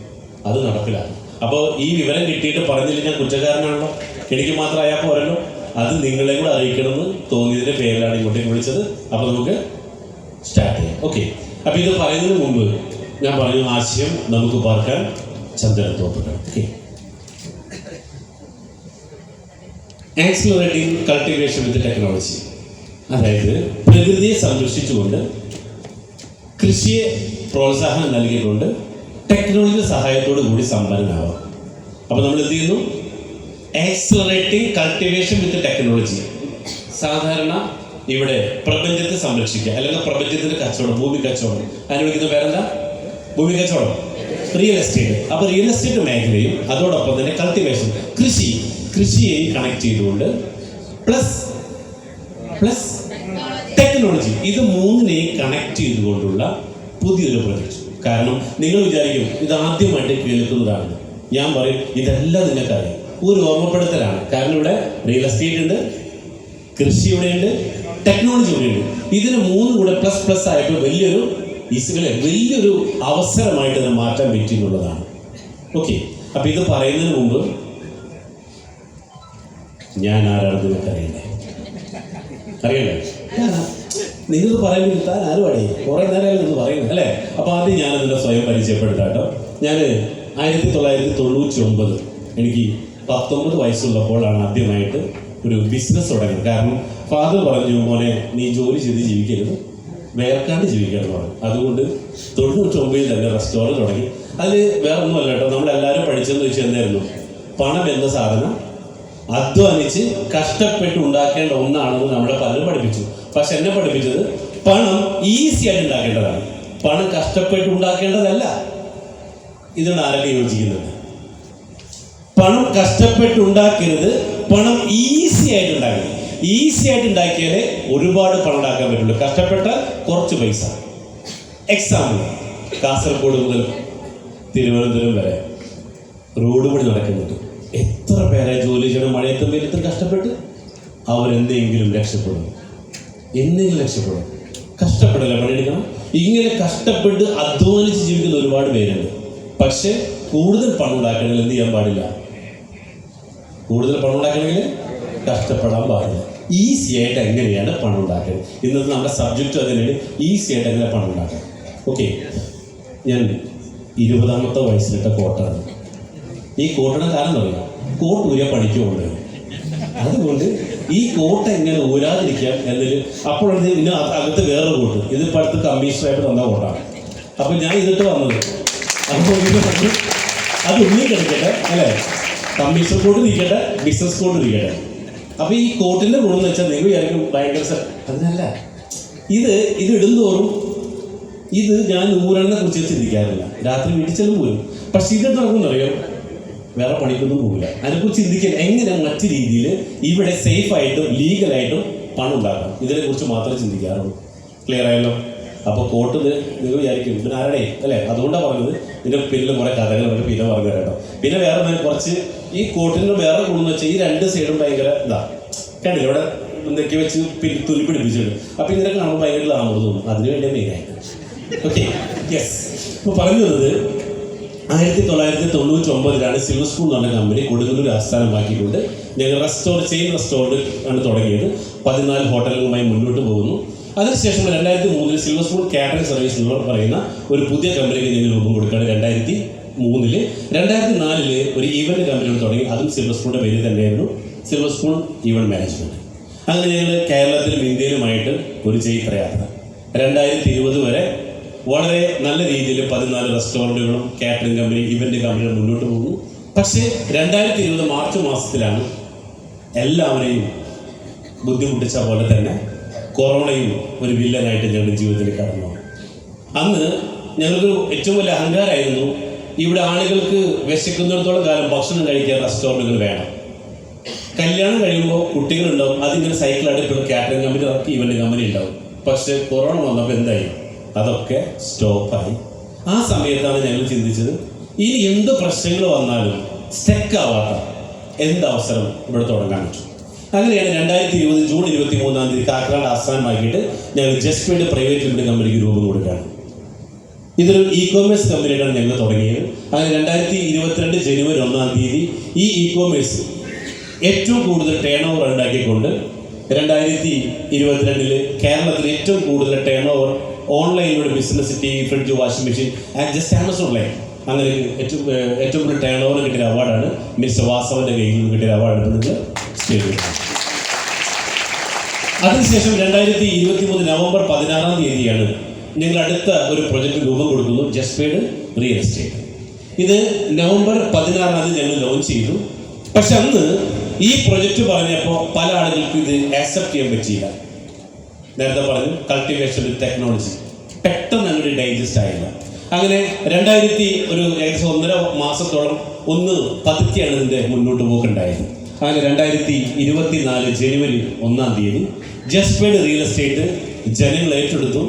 അത് നടപ്പിലാക്കും. അപ്പോൾ ഈ വിവരം കിട്ടിയിട്ട് പറഞ്ഞില്ല ഞാൻ കുറ്റക്കാരനാണല്ലോ, എനിക്ക് മാത്രം ആയാൽ പോരല്ലോ, അത് നിങ്ങളെ കൂടെ അറിയിക്കണമെന്ന് തോന്നിയതിൻ്റെ പേരിലാണ് ഇങ്ങോട്ടേക്ക് വിളിച്ചത്. അപ്പോൾ നമുക്ക് സ്റ്റാർട്ട് ചെയ്യാം. ഓക്കെ. അപ്പോൾ ഇത് പറയുന്നതിന് മുമ്പ് ഞാൻ പറഞ്ഞു, ആശയം നമുക്ക് പാർക്കാൻ ചന്ദ്രനത്തോപ്പിട്ടാണ്. Okay. Accelerating cultivation with technology, അതായത് പ്രകൃതിയെ സംരക്ഷിച്ചുകൊണ്ട് കൃഷിയെ പ്രോത്സാഹനം നൽകിക്കൊണ്ട് ടെക്നോളജിയുടെ സഹായത്തോടു കൂടി സമ്പന്നനാവാം. അപ്പോൾ നമ്മൾ എന്ത് ചെയ്യുന്നു? Accelerating cultivation with technology. സാധാരണ ഇവിടെ പ്രപഞ്ചത്തെ സംരക്ഷിക്കുക, അല്ലെങ്കിൽ പ്രപഞ്ചത്തിന്റെ കച്ചവടം, ഭൂമി കച്ചവടം, അതിന് വിളിക്കുന്ന പേരെന്താ? ഭൂമി കച്ചവടം, റിയൽ എസ്റ്റേറ്റ്. അപ്പോൾ റിയൽ എസ്റ്റേറ്റ് മേഖലയും അതോടൊപ്പം തന്നെ കൾട്ടിവേഷൻ, കൃഷിയെയും കണക്ട് ചെയ്തുകൊണ്ട് പ്ലസ് ടെക്നോളജി, ഇത് മൂന്നിനെയും കണക്ട് ചെയ്തുകൊണ്ടുള്ള പുതിയൊരു പ്രൊജക്ട്. കാരണം നിങ്ങൾ വിചാരിക്കും ഇത് ആദ്യമായിട്ട് കേൾക്കുന്നതാണ്. ഞാൻ പറയും ഇതെല്ലാം നിങ്ങൾക്കറിയാം. ഒരു ഓർമ്മപ്പെടുത്തലാണ്. കാരണം ഇവിടെ റിയൽ എസ്റ്റേറ്റ് ഉണ്ട്, കൃഷി ഇവിടെ ഉണ്ട്, ടെക്നോളജി ഇവിടെ ഉണ്ട്. ഇതിന് മൂന്നും കൂടെ പ്ലസ് ആയപ്പോൾ വലിയൊരു അവസരമായിട്ട് ഇത് മാറ്റാൻ പറ്റിയെന്നുള്ളതാണ്. ഓക്കെ. അപ്പം ഇത് പറയുന്നതിന് മുമ്പ് ഞാൻ ആരാണെന്ന് നിങ്ങൾക്ക് അറിയണ്ടേ? നിങ്ങൾക്ക് പറയാൻ താൻ ആരും അടയും കുറേ നേരം നിന്ന് പറയുന്നത് അല്ലേ? അപ്പോൾ ആദ്യം ഞാനതിൻ്റെ സ്വയം പരിചയപ്പെടുത്താം കേട്ടോ. ഞാൻ 1999 എനിക്ക് 19 വയസ്സുള്ളപ്പോഴാണ് ആദ്യമായിട്ട് ഒരു ബിസിനസ് തുടങ്ങുന്നത്. കാരണം ഫാദർ പറഞ്ഞു, മോനെ നീ ജോലി ചെയ്ത് ജീവിക്കരുത്, വേർക്കാണ്ട് ജീവിക്കണം പറഞ്ഞു. അതുകൊണ്ട് 99 തന്നെ റെസ്റ്റോറൻറ്റ് തുടങ്ങി. അതിൽ വേറെ ഒന്നുമല്ല കേട്ടോ, നമ്മളെല്ലാവരും പഠിച്ചതെന്ന് വെച്ചാൽ എന്തായിരുന്നു? പണം എന്ന സാധനം അധ്വാനിച്ച് കഷ്ടപ്പെട്ട് ഉണ്ടാക്കേണ്ട ഒന്നാണെന്ന് നമ്മളെ പലരും പഠിപ്പിച്ചു. പക്ഷെ എന്നെ പഠിപ്പിച്ചത് പണം ഈസി ആയിട്ട് ഉണ്ടാക്കേണ്ടതാണ്, പണം കഷ്ടപ്പെട്ട് ഉണ്ടാക്കേണ്ടതല്ല. ഇതാണ് ആരൊക്കെ യോജിക്കുന്നത്? പണം കഷ്ടപ്പെട്ട് ഉണ്ടാക്കരുത്, പണം ഈസി ആയിട്ട് ഉണ്ടാക്കരുത്. ഈസി ആയിട്ട് ഉണ്ടാക്കിയാലേ ഒരുപാട് പണം ഉണ്ടാക്കാൻ പറ്റുള്ളൂ, കഷ്ടപ്പെട്ടാൽ കുറച്ച് പൈസ. എക്സാമ്പിൾ, കാസർഗോഡ് മുതൽ തിരുവനന്തപുരം വരെ റോഡ് പണി നടക്കുന്നുണ്ട്. എത്ര പേരെ ജോലി ചെയ്യണം, മഴയത്തും വെയിലത്തും കഷ്ടപ്പെട്ട് അവരെന്തെങ്കിലും രക്ഷപ്പെടും. കഷ്ടപ്പെടല പണിയെടുക്കണം. ഇങ്ങനെ കഷ്ടപ്പെട്ട് അധ്വാനിച്ച് ജീവിക്കുന്ന ഒരുപാട് പേരുണ്ട്. പക്ഷെ കൂടുതൽ പണം ഉണ്ടാക്കണമെങ്കിൽ എന്ത് ചെയ്യാൻ പാടില്ല? കൂടുതൽ പണം ഉണ്ടാക്കണമെങ്കിൽ കഷ്ടപ്പെടാൻ പാടില്ല. ഈസി ആയിട്ട് എങ്ങനെയാണ് പണം ഉണ്ടാക്കുന്നത്? ഇന്നത്തെ നമ്മുടെ സബ്ജക്റ്റ് അതിനാണ്, ഈസി ആയിട്ട് എങ്ങനെ പണം ഉണ്ടാക്കാം. ഓക്കെ, ഞാൻ 20ാമത്തെ വയസ്സിലിട്ട കോട്ടാണ്. ഈ കോട്ടിന് കാരണം അറിയാം, കോട്ട് ഊരിയാൽ പണിക്ക് കൊണ്ടുവരും. അതുകൊണ്ട് ഈ കോട്ട് എങ്ങനെ ഊരാതിരിക്കാം എന്നൊരു, അപ്പോഴത് ഇതിന് അകത്ത് വേറൊരു കോട്ട്, ഇതിപ്പോൾ അടുത്ത് കമ്മീഷണറായിട്ട് തന്ന കോട്ടാണ്. അപ്പം ഞാൻ ഇതിട്ട് വന്നത്, അപ്പോൾ അത് ഉള്ളിൽ കിടക്കട്ടെ അല്ലേ, കമ്മീഷൻ കോട്ട് ഇരിക്കട്ടെ, ബിസിനസ് കോട്ട് ഇരിക്കട്ടെ. അപ്പോൾ ഈ കോട്ടിൻ്റെ ഗുണം എന്ന് വെച്ചാൽ നിങ്ങൾ വിചാരിക്കും ഭയങ്കര അതിനല്ല, ഇത് ഇടുന്തോറും ഇത് ഞാൻ ഊരണനെ കുറിച്ച് ചിന്തിക്കാറില്ല. രാത്രി വീട്ടിൽ ചെല്ലും പോലും. പക്ഷെ ഇത് നടക്കുന്നറിയാം, വേറെ പണിക്കൊന്നും പോകില്ല. അതിനെക്കുറിച്ച് ചിന്തിക്കാൻ എങ്ങനെ മറ്റു രീതിയിൽ ഇവിടെ സേഫായിട്ടും ലീഗലായിട്ടും പണം ഉണ്ടാക്കാം, ഇതിനെക്കുറിച്ച് മാത്രമേ ചിന്തിക്കാറുള്ളൂ. ക്ലിയർ ആയല്ലോ? അപ്പോൾ കോട്ട് നിങ്ങൾ വിചാരിക്കും പിന്നെ ആരുടെ അല്ലേ, അതുകൊണ്ടാണ് പറഞ്ഞത്. ഇതിൻ്റെ പിന്നിൽ കുറേ കഥകൾ നമുക്ക് പിന്നെ പറഞ്ഞു തരാം കേട്ടോ. പിന്നെ വേറെ കുറച്ച് ഈ കോട്ടിൻ്റെ വേറെ ഗുണമെന്ന് വെച്ചാൽ ഈ രണ്ട് സൈഡും ഭയങ്കര കണ്ടില്ല, ഇവിടെ എന്തൊക്കെ വെച്ച് തുന്നി പിടിപ്പിച്ചിട്ടുണ്ട്. അപ്പോൾ ഇതിനൊക്കെ കാണുമ്പോൾ ഭയങ്കര ലാഭം തോന്നും. അതിന് വേണ്ടി മെയിനായിട്ട്. Okay, yes. ഇപ്പോൾ പറഞ്ഞു വന്നത് 1999 സിൽവർ സ്പൂൺ എന്ന് പറഞ്ഞ കമ്പനി കൊടുങ്ങല്ലൂർ ആസ്ഥാനമാക്കിക്കൊണ്ട് ഞങ്ങൾ ചെയിൻ റെസ്റ്റോറൻറ്റ് ആണ് തുടങ്ങിയത്. 14 ഹോട്ടലുകളുമായി മുന്നോട്ട് പോകുന്നു. അതിനുശേഷം 2003 സിൽവർ സ്പൂൺ കാറ്ററിംഗ് സർവീസ് എന്ന് പറയുന്ന ഒരു പുതിയ കമ്പനിക്ക് ഞങ്ങൾ രൂപം കൊടുക്കുകയാണ് 2003. 2004 ഒരു ഈവൻറ്റ് കമ്പനിയോട് തുടങ്ങി. അതും സിൽവർ സ്പൂണിൻ്റെ പേരിൽ തന്നെയായിരുന്നു, സിൽവർ സ്പൂൺ ഈവൻറ്റ് മാനേജ്മെൻറ്റ്. അങ്ങനെ ഞങ്ങൾ കേരളത്തിലും ഇന്ത്യയിലുമായിട്ട് ഒരു ചരിത്രയാത്ര 2020 വരെ വളരെ നല്ല രീതിയിൽ 14 റെസ്റ്റോറൻറ്റുകളും കാറ്ററിംഗ് കമ്പനി ഇവൻ്റ് കമ്പനികളും മുന്നോട്ട് പോകുന്നു. പക്ഷേ 2020 മാർച്ച് മാസത്തിലാണ് എല്ലാവരെയും ബുദ്ധിമുട്ടിച്ച പോലെ തന്നെ കൊറോണയും ഒരു വില്ലനായിട്ട് ഞങ്ങളുടെ ജീവിതത്തിൽ കടന്നു. അന്ന് ഞങ്ങൾക്ക് ഏറ്റവും വലിയ അഹങ്കാരമായിരുന്നു, ഇവിടെ ആളുകൾക്ക് വിശക്കുന്നിടത്തോളം കാലം ഭക്ഷണം കഴിക്കാൻ റെസ്റ്റോറൻറ്റുകൾ വേണം. കല്യാണം കഴിയുമ്പോൾ കുട്ടികളുണ്ടാവും, അതിങ്ങനെ സൈക്കിളായിട്ട് കാറ്ററിംഗ് കമ്പനി ഇവൻ്റ് കമ്പനി ഉണ്ടാവും. പക്ഷേ കൊറോണ വന്നപ്പോൾ എന്തായി? അതൊക്കെ സ്റ്റോപ്പായി. ആ സമയത്താണ് ഞങ്ങൾ ചിന്തിച്ചത്, ഇനി എന്ത് പ്രശ്നങ്ങൾ വന്നാലും സ്റ്റെക്കാവാത്ത എന്തവസരം ഇവിടെ തുടങ്ങാൻ പറ്റും. അങ്ങനെയാണ് 2020 ജൂൺ 23 കാക്കനാട് ആസ്ഥാനമാക്കിയിട്ട് ഞങ്ങൾ ജസ്റ്റ് പെയ്ഡ് പ്രൈവറ്റ് ലിമിറ്റഡ് കമ്പനിക്ക് രൂപം കൊടുക്കുകയാണ്. ഇതൊരു ഇ-കോമേഴ്സ് കമ്പനിയാണ് ഞങ്ങൾ തുടങ്ങിയത്. അങ്ങനെ 2022 ജനുവരി 1 ഈ ഇ-കോമേഴ്സ് ഏറ്റവും കൂടുതൽ ടേൺ ഓവർ ഉണ്ടാക്കിക്കൊണ്ട് 2022 കേരളത്തിൽ ഏറ്റവും കൂടുതൽ ടേൺ ഓവർ ഓൺലൈനിലൂടെ business, T V, fridge, washing machine and just Amazon line, അങ്ങനെ ഏറ്റവും കൂടുതൽ ടേൺ ഓവർ കിട്ടിയ അവാർഡാണ് മിസ്റ്റർ വാസവൻ്റെ കയ്യിൽ നിന്ന് കിട്ടിയ അവാർഡ് സ്റ്റേറ്റ്. അതിനുശേഷം 2023 നവംബർ 16 ഞങ്ങൾ അടുത്ത ഒരു പ്രൊജക്റ്റ് രൂപം കൊടുക്കുന്നു, ജസ്റ്റ് പെയ്ഡ് റിയൽ എസ്റ്റേറ്റ്. ഇത് നവംബർ 16 ഞങ്ങൾ ലോഞ്ച് ചെയ്തു. പക്ഷെ അന്ന് ഈ പ്രൊജക്റ്റ് പറഞ്ഞപ്പോൾ പല ആളുകൾക്കും ഇത് ആക്സെപ്റ്റ് ചെയ്യാൻ പറ്റിയില്ല. നേരത്തെ പറഞ്ഞു കൾട്ടിവേഷൻ വിത്ത് ടെക്നോളജി പെട്ടെന്ന് അങ്ങോട്ട് ഡൈജസ്റ്റ് ആയില്ല. അങ്ങനെ ഏകദേശം 1.5 മാസത്തോളം പതുക്കെയാണ് ഇതിൻ്റെ മുന്നോട്ട് പോക്കുണ്ടായത്. അങ്ങനെ 2024 ജനുവരി 1 ജസ്റ്റ് പെയ്ഡ് റിയൽ എസ്റ്റേറ്റ് ജനങ്ങൾ ഏറ്റെടുത്തു.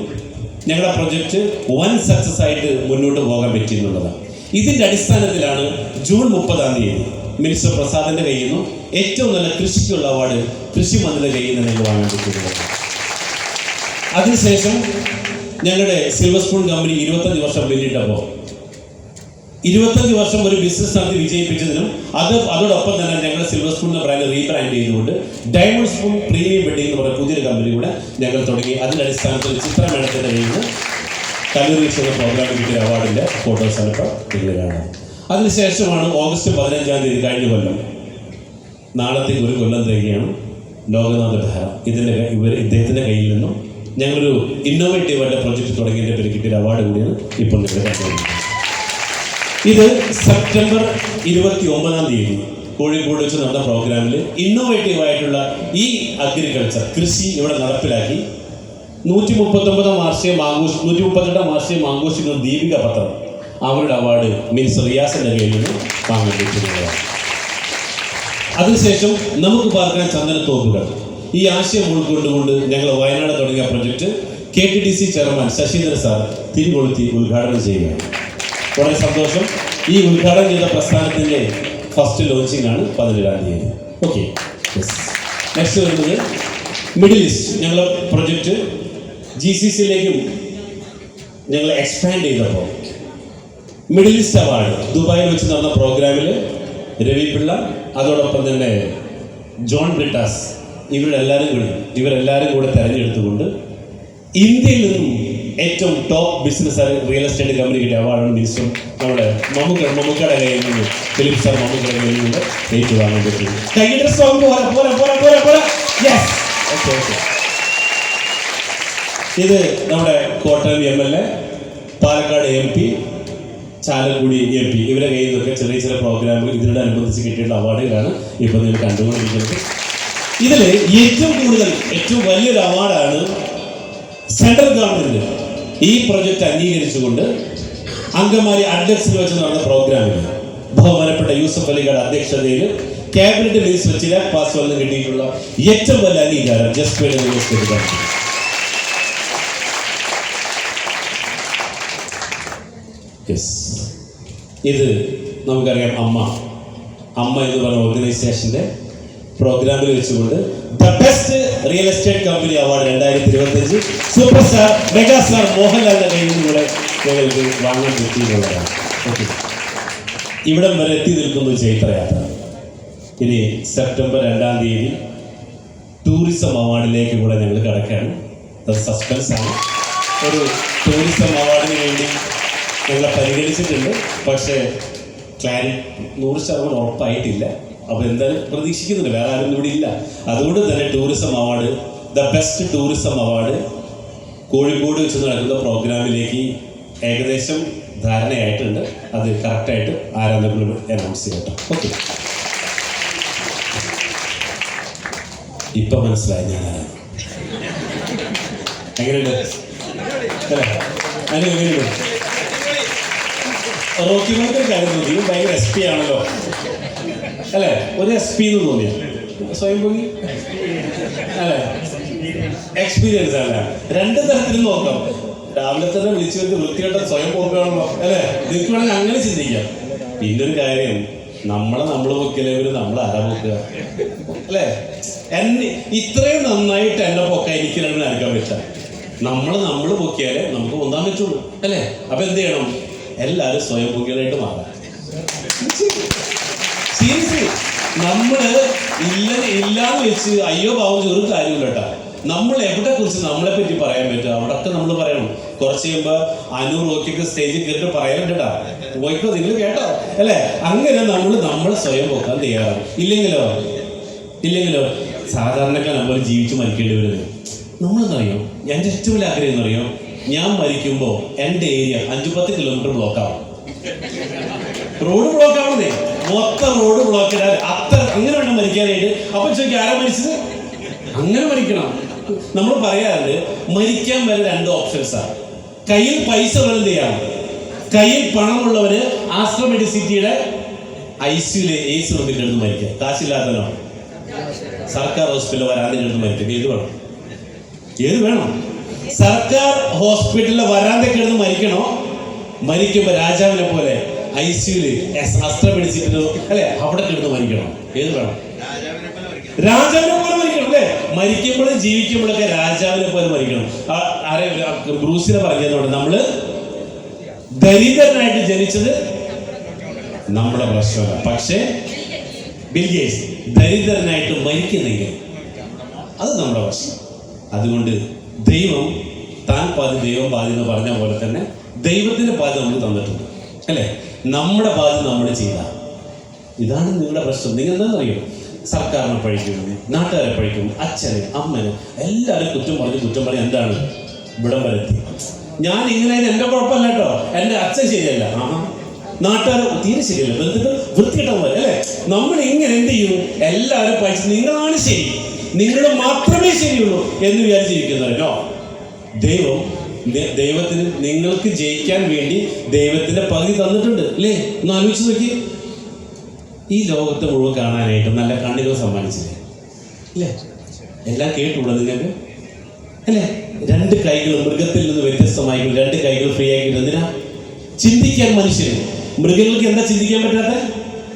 ഞങ്ങളുടെ പ്രൊജക്റ്റ് വൻ സക്സസ് ആയിട്ട് മുന്നോട്ട് പോകാൻ പറ്റിയെന്നുള്ളതാണ്. ഇതിൻ്റെ അടിസ്ഥാനത്തിലാണ് ജൂൺ 30 മിനിസ്റ്റർ പ്രസാദിൻ്റെ കയ്യിൽ നിന്നും ഏറ്റവും നല്ല കൃഷിക്കുള്ള അവാർഡ് കൃഷി മന്ത്രിയുടെ കയ്യിൽ നിന്ന് ഞങ്ങൾ വാങ്ങാൻ പറ്റിയിട്ടുള്ളത്. അതിനുശേഷം ഞങ്ങളുടെ സിൽവർ സ്പൂൺ കമ്പനി 25 വർഷം പിന്നിട്ടപ്പോൾ 25 വർഷം ഒരു ബിസിനസ് നടത്തി വിജയിപ്പിച്ചതിനും അതോടൊപ്പം തന്നെ ഞങ്ങളുടെ സിൽവർ സ്പൂൺ എന്ന ബ്രാൻഡ് റീബ്രാൻഡ് ചെയ്തുകൊണ്ട് ഡയമണ്ട് സ്പൂൺ പ്രീമിയം വെഡിങ് എന്ന് പറയുന്ന പുതിയൊരു കമ്പനി കൂടെ ഞങ്ങൾ തുടങ്ങി. അതിൻ്റെ അടിസ്ഥാനത്തിൽ ചിത്ര മേഡത്തിൻ്റെ കയ്യിൽ നിന്ന് കല്ലൂരീസ് എന്ന പ്രോഗ്രാമിൽ കിട്ടിയ അവാർഡിൻ്റെ ഫോട്ടോസാണ് ഇപ്പോൾ നിങ്ങൾ കാണുന്നത്. അതിനുശേഷമാണ് ഓഗസ്റ്റ് 15 കഴിഞ്ഞ കൊല്ലം, നാളത്തേക്ക് ഒരു കൊല്ലം തികയാണ്, ലോകനാഥ ബെഹ്റ ഇദ്ദേഹത്തിൻ്റെ കയ്യിൽ നിന്നും ഞങ്ങളൊരു ഇന്നോവേറ്റീവായിട്ട് പ്രൊജക്റ്റ് തുടങ്ങിയതിൻ്റെ പേര് കിട്ടിയ അവാർഡ് കൂടിയാണ് ഇപ്പോൾ നിങ്ങൾ കണ്ടുകൊണ്ടിരിക്കുന്നത്. ഇത് സെപ്റ്റംബർ 29 കോഴിക്കോട് വെച്ച് നടന്ന പ്രോഗ്രാമിൽ ഇന്നോവേറ്റീവായിട്ടുള്ള ഈ അഗ്രികൾച്ചർ കൃഷി ഇവിടെ നടപ്പിലാക്കി 138 വാർഷികം ആഘോഷിക്കുന്ന ദീപിക പത്രം അവരുടെ അവാർഡ് മിനിസ്റ്റർ റിയാസിൻ്റെ കയ്യിൽ നിന്ന് വാങ്ങാൻ പറ്റുന്നതാണ്. അതിനുശേഷം നമുക്ക് പാർക്കാൻ ചന്ദനത്തോപ്പുകൾ ഈ ആശയം ഉൾക്കൊണ്ടുകൊണ്ട് ഞങ്ങൾ വയനാട് തുടങ്ങിയ project KTDC chairman Saseendran sir തിരികൊളുത്തി ഉദ്ഘാടനം ചെയ്യുകയാണ്. വളരെ സന്തോഷം. ഈ ഉദ്ഘാടനം ചെയ്ത പ്രസ്ഥാനത്തിൻ്റെ ഫസ്റ്റ് ലോഞ്ചിങ് ആണ് 17 ഓക്കെ. നെക്സ്റ്റ് വരുന്നത് മിഡിൽ ഈസ്റ്റ്. ഞങ്ങൾ പ്രൊജക്റ്റ് GCCയിലേക്കും ഞങ്ങൾ എക്സ്പാൻഡ് ചെയ്തപ്പോൾ മിഡിൽ ഈസ്റ്റ് അവാർഡ് ദുബായിൽ വെച്ച് നടന്ന പ്രോഗ്രാമിൽ രവി പിള്ള, അതോടൊപ്പം തന്നെ ജോൺ ബ്രിട്ടാസ്, ഇവരെല്ലാവരും കൂടെ തെരഞ്ഞെടുത്തുകൊണ്ട് ഇന്ത്യയിൽ നിന്നും ഏറ്റവും top business real estate company കിട്ടിയ അവാർഡാണ് മിനിസ്റ്റർ നമ്മുടെ മമ്മൂക്കയുടെ കയ്യിൽ നിന്ന്, ഫിലിപ്പ് സാർ മമ്മൂക്കയുടെ കയ്യിൽ നിന്ന് ഏറ്റുവാങ്ങാൻ പറ്റും. കൈയുടെ സോങ് പോരാ. Yes, okay. ഇത് നമ്മുടെ Kottayam MLA, Palakkad MP, Chalakudy MP, ഇവരെ കയ്യിൽ നിന്നൊക്കെ ചെറിയ ചെറിയ പ്രോഗ്രാമുകൾ ഇതിനോടനുബന്ധിച്ച് കിട്ടിയിട്ടുള്ള അവാർഡുകളാണ് ഇപ്പോൾ നിങ്ങൾ കണ്ടുകൊണ്ടിരിക്കുന്നത്. ഇതിൽ ഏറ്റവും വലിയൊരു അവാർഡാണ് സെൻട്രൽ ഗവൺമെന്റ് ഈ പ്രൊജക്ട് അംഗീകരിച്ചുകൊണ്ട് അങ്കമാലി അഡ്ലക്സിൽ വെച്ച് നടന്ന പ്രോഗ്രാമിൽ ബഹുമാനപ്പെട്ട യൂസഫ് അലിയുടെ അധ്യക്ഷതയിൽ ക്യാബിനറ്റ് മിനിസ്റ്റർ ചിരാഗ് പാസ്വാനിന് കിട്ടിയിട്ടുള്ള ഏറ്റവും വലിയ അംഗീകാരം ജസ്റ്റ് ഇത് നമുക്കറിയാം. അമ്മ എന്ന് പറഞ്ഞ ഓർഗനൈസേഷന്റെ പ്രോഗ്രാമിൽ വെച്ചുകൊണ്ട് the best real estate company award 2025 super star mega star മോഹൻലാലിന്റെ കയ്യിൽ നിന്നുകൂടെ ഞങ്ങൾക്ക് വാങ്ങാൻ പറ്റിയിട്ടുള്ളതാണ്. ഓക്കെ, ഇവിടം വരെ എത്തി നിൽക്കുന്ന ചൈത്രയാത്ര. ഇനി സെപ്റ്റംബർ 2-ാം തീയതി ടൂറിസം അവാർഡിലേക്ക് കൂടെ ഞങ്ങൾ കടക്കുകയാണ്. അത് സസ്പെൻസ് ആണ്. ഒരു ടൂറിസം അവാർഡിന് വേണ്ടി ഞങ്ങളെ പരിഗണിച്ചിട്ടുണ്ട്, പക്ഷേ 100% ഉറപ്പായിട്ടില്ല. അപ്പോൾ എന്തായാലും പ്രതീക്ഷിക്കുന്നുണ്ട്, വേറെ ആരും ഇവിടെ ഇല്ല. അതുകൊണ്ട് തന്നെ tourism award, the best tourism award Kozhikode വെച്ച് നടക്കുന്ന പ്രോഗ്രാമിലേക്ക് ഏകദേശം ധാരണയായിട്ടുണ്ട്. അത് കറക്റ്റായിട്ട് ആരാധകരോട് അനൗൺസ് ചെയ്യട്ടെ. ഓക്കെ, ഇപ്പം മനസ്സിലായി ഞാൻ എങ്ങനെയുണ്ട് അല്ലേ? എങ്ങനെയുണ്ട് റോക്കി മോക്കർ കാര്യം തോന്നി, ഭയങ്കര SP ആണല്ലോ അല്ലേ? ഒരു SP എന്ന് തോന്നിയ സ്വയം പോയി അല്ലേ? എക്സ്പീരിയൻസ് അല്ല. 2 തരത്തിലും നോക്കാം. രാവിലെ തന്നെ വിളിച്ചു വരുത്തി വൃത്തികെട്ട സ്വയം പോക്കുകയാണല്ലോ അല്ലേ? നിങ്ങൾക്ക് വേണമെങ്കിൽ അങ്ങനെ ചിന്തിക്കാം. പിന്നൊരു കാര്യം, നമ്മൾ പൊക്കിയവര് നമ്മൾ ആരാ പൊക്കുക അല്ലേ? ഇത്രയും നന്നായിട്ട് എന്നെ പൊക്കാൻ എനിക്ക് രണ്ടും നനക്കാൻ പറ്റാം. നമ്മൾ പൊക്കിയാലേ നമുക്ക് പൊന്താൻ പറ്റുള്ളൂ അല്ലേ? അപ്പൊ എന്ത് ചെയ്യണം? എല്ലാവരും സ്വയം പൊക്കികളായിട്ട് മാറാം. സീരിയസ്ലി, നമ്മള് ഇല്ലാന്ന് വെച്ച് അയ്യോ പാവം ഒരു കാര്യമില്ല കേട്ടോ. നമ്മൾ എവിടെ കുറിച്ച് നമ്മളെ പറ്റി പറയാൻ പറ്റും അവിടൊക്കെ നമ്മൾ പറയണം. കുറച്ച് കഴിയുമ്പോൾ റോക്കിക്ക് സ്റ്റേജിൽ കയറിട്ട് പറയാൻ കേട്ടാ, പോയിക്കോ നിങ്ങൾ കേട്ടോ അല്ലേ? അങ്ങനെ നമ്മൾ സ്വയം പൊക്കാൻ തയ്യാറാണ്. ഇല്ലെങ്കിലോ സാധാരണക്കാർ നമ്മൾ ജീവിച്ച് മരിക്കേണ്ടി വരുന്നത്. നമ്മളെന്നറിയോ, എൻ്റെ ഏറ്റവും വലിയ ആഗ്രഹം എന്നറിയോ, ഞാൻ മരിക്കുമ്പോൾ എൻ്റെ ഏരിയ 5-10 കിലോമീറ്റർ ബ്ലോക്കാവും. റോഡ് ബ്ലോക്ക് ആവുന്നേ, മൊത്തം റോഡ് ബ്ലോക്ക് ഇടാൻ അങ്ങനെ വേണം മരിക്കാനായിട്ട്. അപ്പൊ ചോദിക്കും ആരാ മരിച്ചത്? അങ്ങനെ മരിക്കണം. നമ്മൾ പറയാറുണ്ട് മരിക്കാൻ വരെ 2 ഓപ്ഷൻസാണ്. കയ്യിൽ പൈസ ഉള്ളത് എന്ത് ചെയ്യാം? കയ്യിൽ പണമുള്ളവര് ആസ്ട്ര മെഡിസിറ്റിയുടെ ICUല് AC റൂമിൽ എടുത്ത് മരിക്കുക. കാശില്ലാത്തനോ സർക്കാർ ഹോസ്പിറ്റലിൽ വരാതിൻ്റെ അടുത്ത് മരിക്കുക. ഏത് വേണം? സർക്കാർ ഹോസ്പിറ്റലിലെ വരാന്തൊക്കെ എടുത്ത് മരിക്കണോ? മരിക്കുമ്പോ രാജാവിനെ പോലെ ICUല് അസ്ത്ര പിടിച്ചിട്ട് അല്ലെ അവിടെ കിടന്ന് മരിക്കണം? ഏത് വേണം? രാജാവിനെ പോലെ മരിക്കണം അല്ലേ? മരിക്കുമ്പോഴും ജീവിക്കുമ്പോഴൊക്കെ രാജാവിനെ പോലെ മരിക്കണം. ബ്രൂസിനെ പറഞ്ഞതുകൊണ്ട് നമ്മള് ദരിദ്രനായിട്ട് ജനിച്ചത് നമ്മുടെ പ്രശ്നമല്ല. പക്ഷേ ബിൽ ഗേറ്റ്സ് ദരിദ്രനായിട്ട് മരിക്കുന്നെങ്കിൽ അത് നമ്മുടെ പ്രശ്നം. അതുകൊണ്ട് ദൈവം താൻ പാതി ദൈവം പാതി എന്ന് പറഞ്ഞ പോലെ തന്നെ ദൈവത്തിന്റെ പാതി നമുക്ക് തന്നിട്ടുണ്ട് അല്ലേ? നമ്മുടെ പാതി നമ്മൾ ചെയ്ത. ഇതാണ് നിങ്ങളുടെ പ്രശ്നം. നിങ്ങൾ എന്താണെന്നറിയോ? സർക്കാരിനെ പഴിക്കും, നാട്ടുകാരെ പഴിക്കും, അച്ഛന് അമ്മന് എല്ലാവരും കുറ്റം പറഞ്ഞ് എന്താണ് ഇവിടം വരെത്തി. ഞാൻ ഇങ്ങനെ എൻ്റെ കുഴപ്പമല്ല കേട്ടോ, എൻ്റെ അച്ഛൻ ശരിയല്ല, നാട്ടുകാർ തീരെ ശരിയല്ല, ബന്ധുക്കൾ വൃത്തിയിട്ട പോലെ അല്ലേ? നമ്മൾ ഇങ്ങനെ എന്ത് ചെയ്യും? എല്ലാവരും പഴിച്ച് നിങ്ങളാണ് ശരി, നിങ്ങൾ മാത്രമേ ശരിയുള്ളൂ എന്ന് വിചാരിച്ചിരിക്കുന്നവരോ? ദൈവത്തിന് നിങ്ങൾക്ക് ജയിക്കാൻ വേണ്ടി ദൈവത്തിന്റെ പകുതി തന്നിട്ടുണ്ട് അല്ലേ? ഒന്ന് ആലോചിച്ച് നോക്കി. ഈ ലോകത്തെ മുഴുവൻ കാണാനായിട്ട് നല്ല കണ്ണുകൾ സമ്മാനിച്ചില്ലേ അല്ലേ? എല്ലാം കേട്ടുള്ളൂ നിങ്ങൾക്ക് അല്ലേ? 2 കൈകൾ മൃഗത്തിൽ നിന്ന് വ്യത്യസ്തമായി 2 കൈകൾ ഫ്രീ ആക്കിയിട്ട് എന്തിനാ? ചിന്തിക്കാൻ മനുഷ്യന്. മൃഗങ്ങൾക്ക് എന്താ ചിന്തിക്കാൻ പറ്റാത്ത?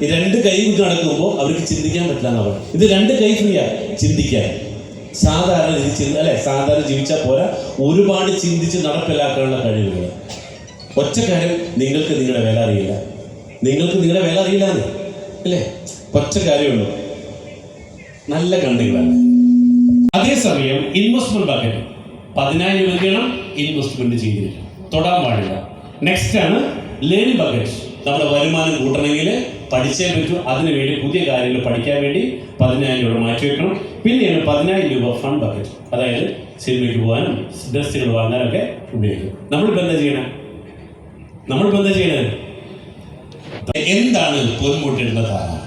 ഈ 2 കൈ കൊണ്ട് നടക്കുമ്പോൾ അവർക്ക് ചിന്തിക്കാൻ പറ്റില്ല എന്നാണ്. ഇത് 2 കൈ ഫ്രീയാ ചിന്തിക്കാൻ. സാധാരണ സാധാരണ ജീവിച്ചാൽ പോരാ, ഒരുപാട് ചിന്തിച്ച് നടപ്പിലാക്കാനുള്ള കഴിവുകൾ. ഒറ്റക്കാര്യം, നിങ്ങൾക്ക് നിങ്ങളുടെ വില അറിയില്ല, നിങ്ങൾക്ക് നിങ്ങളുടെ വില അറിയില്ലാന്ന് അല്ലേ? ഒറ്റ കാര്യമുള്ളൂ, നല്ല കണ്ടുകളാണ്. അതേസമയം ഇൻവെസ്റ്റ്മെന്റ് ബക്കറ്റ് 10,000 രൂപയ്ക്കാണ് ഇൻവെസ്റ്റ്മെന്റ് ചെയ്തിരിക്കുന്നത്, തൊടാൻ പാടില്ല. നെക്സ്റ്റ് ആണ് ലേണിംഗ് ബക്കറ്റ്. നമ്മുടെ വരുമാനം കൂട്ടണമെങ്കിൽ പഠിച്ചേ പറ്റൂ. അതിനുവേണ്ടി പുതിയ കാര്യങ്ങൾ പഠിക്കാൻ വേണ്ടി 10,000 രൂപ മാറ്റി വെക്കണം. പിന്നെയാണ് 10,000 രൂപ ഫണ്ട് ബക്കറ്റ്, അതായത് സിനിമയ്ക്ക് പോകാനും ഡ്രസ്സുകൾ വാങ്ങാനൊക്കെ ഉപയോഗിക്കും. നമ്മളിപ്പോൾ എന്താ ചെയ്യണേ? എന്താണ് പൊന്മുട്ടയുടെ താറാവ്?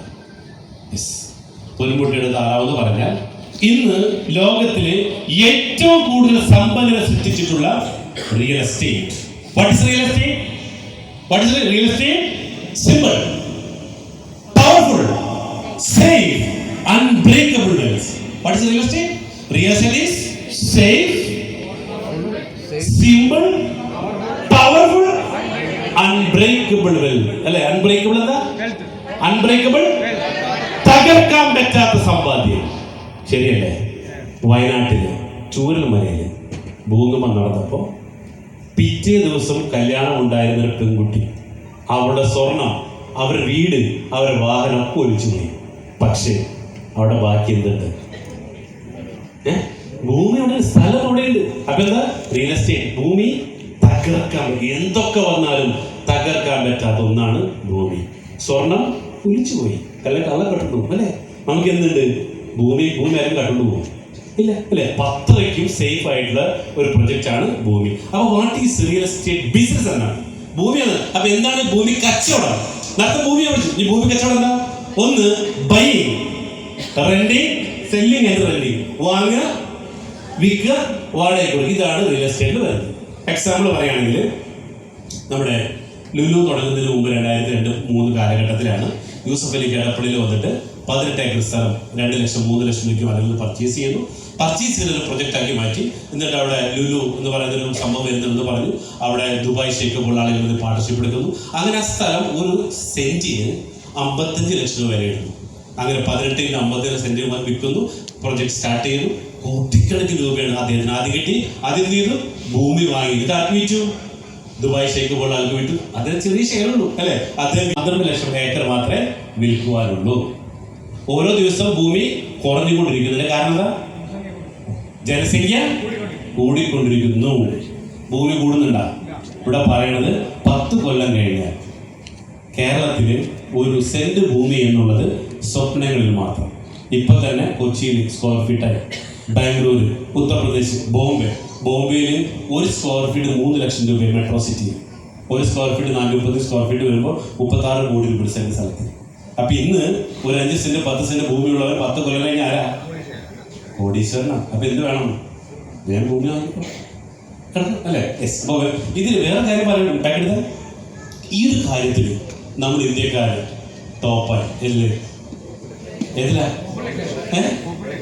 പൊന്മുട്ടയുടെ താറാവ് എന്ന് പറഞ്ഞാൽ ഇന്ന് ലോകത്തിലെ ഏറ്റവും കൂടുതൽ സമ്പന്നത സൃഷ്ടിച്ചിട്ടുള്ള real estate. What is real estate? Real estate? Simple, powerful, safe, unbreakable wealth. What is real estate? Real estate is safe, simple, powerful, unbreakable wealth. അല്ലേ? Unbreakable എന്താ? Unbreakable, തകർക്കാൻ പറ്റാത്ത സമ്പാദ്യം. ശരിയല്ലേ? വയനാട്ടില് ചൂരൽമലയില് ഭൂകമ്പം നടന്നപ്പോൾ പിറ്റേ ദിവസം കല്യാണം ഉണ്ടായിരുന്ന ഒരു പെൺകുട്ടി, അവളുടെ സ്വർണം, അവരുടെ വീട്, അവരുടെ വാഹനം ഒക്കെ ഒലിച്ചു പോയി. പക്ഷേ അവിടെ ബാക്കി എന്തുണ്ട്? ഭൂമിയുടെ സ്ഥലം അവിടെയുണ്ട്. അപ്പൊ എന്താ? Real estate. ഭൂമി തകർക്കാൻ, എന്തൊക്കെ വന്നാലും തകർക്കാൻ പറ്റാത്ത ഒന്നാണ് ഭൂമി. സ്വർണം ഒലിച്ചു പോയി, കള്ളം കെട്ടിട്ടു അല്ലേ? നമുക്ക് എന്തുണ്ട്? ഭൂമി ആരും കട്ടുകൊണ്ട് പോകും ഇല്ല അല്ലേ? അത്രയ്ക്കും സേഫ് ആയിട്ടുള്ള ഒരു പ്രൊജക്റ്റ് ആണ് ഭൂമി. അപ്പൊ what is real estate business എന്നാണ് ഭൂമിയാണ്. അപ്പൊ എന്താണ് ഭൂമി കച്ചവടം? നേരത്തെ ഭൂമിയെ വിളിച്ചു. ഈ ഭൂമി കച്ചവടം എന്താ? ഒന്ന് buying, renting, selling and renting. വാങ്ങുക, വിൽക്കുക, വാടക കൊടുക്കുക. ഇതാണ് റിയൽ എസ്റ്റേറ്റിൽ വരുന്നത്. എക്സാമ്പിൾ പറയുകയാണെങ്കിൽ നമ്മുടെ ലുലു തുടങ്ങുന്നതിന് മുമ്പ് 2002-2003 കാലഘട്ടത്തിലാണ് യൂസഫ് അലി എടപ്പള്ളിയിൽ വന്നിട്ട് 18 ഏക്കർ സ്ഥലം 2 ലക്ഷം 3 ലക്ഷം രൂപയ്ക്ക് ആളുകൾ പർച്ചേസ് ചെയ്യുന്നു. പർച്ചേസ് ചെയ്തൊരു പ്രൊജക്റ്റ് ആക്കി മാറ്റി. എന്നിട്ട് അവിടെ ലുലു എന്ന് പറയുന്നൊരു സംഭവം വരുന്നുണ്ടെന്ന് പറഞ്ഞു. അവിടെ ദുബായ് ഷേക്ക് പോലുള്ള ആളുകൾ പാർട്ണർഷിപ്പ് എടുക്കുന്നു. അങ്ങനെ ആ സ്ഥലം ഒരു സെന്റിന് 55 ലക്ഷം രൂപ വരെ എടുക്കുന്നു. അങ്ങനെ 18-ന് 50 സെന്റ് വിൽക്കുന്നു. പ്രൊജക്ട് സ്റ്റാർട്ട് ചെയ്യുന്നു. കോടിക്കണക്കിന് രൂപയാണ് അദ്ദേഹത്തിന് ആദ്യം കിട്ടി. ആദ്യം എന്ത് ചെയ്തു? ഭൂമി വാങ്ങി. ഇത് ആക്കി വിറ്റു? ദുബായ് ഷേക്ക് പോലുള്ള ആൾക്ക് വിറ്റു. അതിന് ചെറിയ ഷെയർ ഉള്ളൂ അല്ലേ? അദ്ദേഹം 12 ലക്ഷം ഏക്കർ മാത്രമേ വിൽക്കുവാനുള്ളൂ. ഓരോ ദിവസവും ഭൂമി കുറഞ്ഞുകൊണ്ടിരിക്കുന്നതിന്റെ കാരണം എന്താ? ജനസംഖ്യ കൂടിക്കൊണ്ടിരിക്കുന്നു. ഭൂമി കൂടുന്നുണ്ടാ? ഇവിടെ പറയണത് 10 കൊല്ലം കഴിഞ്ഞാൽ കേരളത്തില് ഒരു സെന്റ് ഭൂമി എന്നുള്ളത് സ്വപ്നങ്ങളിൽ മാത്രം. ഇപ്പൊ തന്നെ കൊച്ചിയിൽ സ്ക്വയർ ഫീറ്റായി, ബാംഗ്ലൂര്, ഉത്തർപ്രദേശ്, ബോംബെയിൽ 1 സ്ക്വയർ ഫീറ്റ് 3 ലക്ഷം രൂപ. Metro city 1 square feet 430 square feet വരുമ്പോൾ 36 കോടി രൂപ സെന്റ് സ്ഥലത്ത്. അപ്പൊ ഇന്ന് ഒരു 5 സെന്റ് 10 സെന്റ് ഭൂമിയുള്ളവർ 10 കൊല്ലം കഴിഞ്ഞ ആരാ? കോടീശ്വരനാണ്. അപ്പൊ എന്ത് വേണം? ഞാൻ ഭൂമി വാങ്ങിക്കോ അല്ലേ? അപ്പൊ ഇതിൽ വേറെ കാര്യം പറയുന്നത്, ഈ ഒരു കാര്യത്തിൽ നമ്മൾ ഇന്ത്യക്കാര് ടോപ്പായി ഏതിലാ?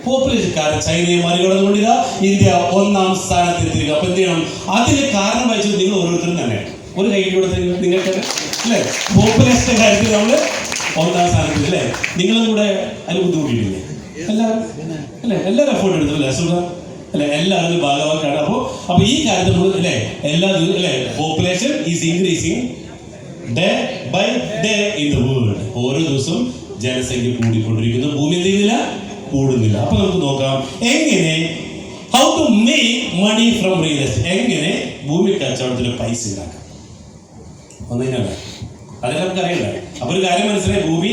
പോപ്പുലേഷൻ. കാരണം ചൈനയെ മറികടന്നുകൊണ്ടില്ല, ഇന്ത്യ 1ാം സ്ഥാനത്തെത്തിയിരിക്കുക. അപ്പൊ എന്ത് ചെയ്യണം? അതിന് കാരണം വഹിച്ചത് നിങ്ങൾ ഓരോരുത്തരും തന്നെ. ഒരു കൈയിലൂടെ നിങ്ങൾക്ക് അല്ലേ? പോപ്പുലേഷന്റെ കാര്യത്തിൽ നമ്മൾ 1ാം സ്ഥാനത്ത് അല്ലേ? നിങ്ങളും കൂടെ അതിൽ ബുദ്ധിമുട്ടിയിട്ടില്ലേ? എല്ലാവരും എഫോർട്ട് എടുത്തു അല്ലേ? അല്ലെ? എല്ലാവരും ഭാഗമാക്കാണ്. അപ്പൊ ഈ കാര്യത്തിൽ നമ്മൾ അല്ലേ അല്ലേ? Population is increasing day by day in the world. ഓരോ ദിവസവും ജനസംഖ്യ കൂടിക്കൊണ്ടിരിക്കുന്നു. ഭൂമി എന്ത് ചെയ്യുന്നില്ല? കൂടുന്നില്ല. അപ്പൊ നമുക്ക് നോക്കാം എങ്ങനെ how to make money from real estate. എങ്ങനെ ഭൂമി കച്ചവടത്തിൽ പൈസ ഉണ്ടാക്കാം ഒന്നിനല്ല. അതൊക്കെ നമുക്ക് അറിയില്ല. അപ്പൊ ഒരു കാര്യം മനസ്സിലായി, ഭൂമി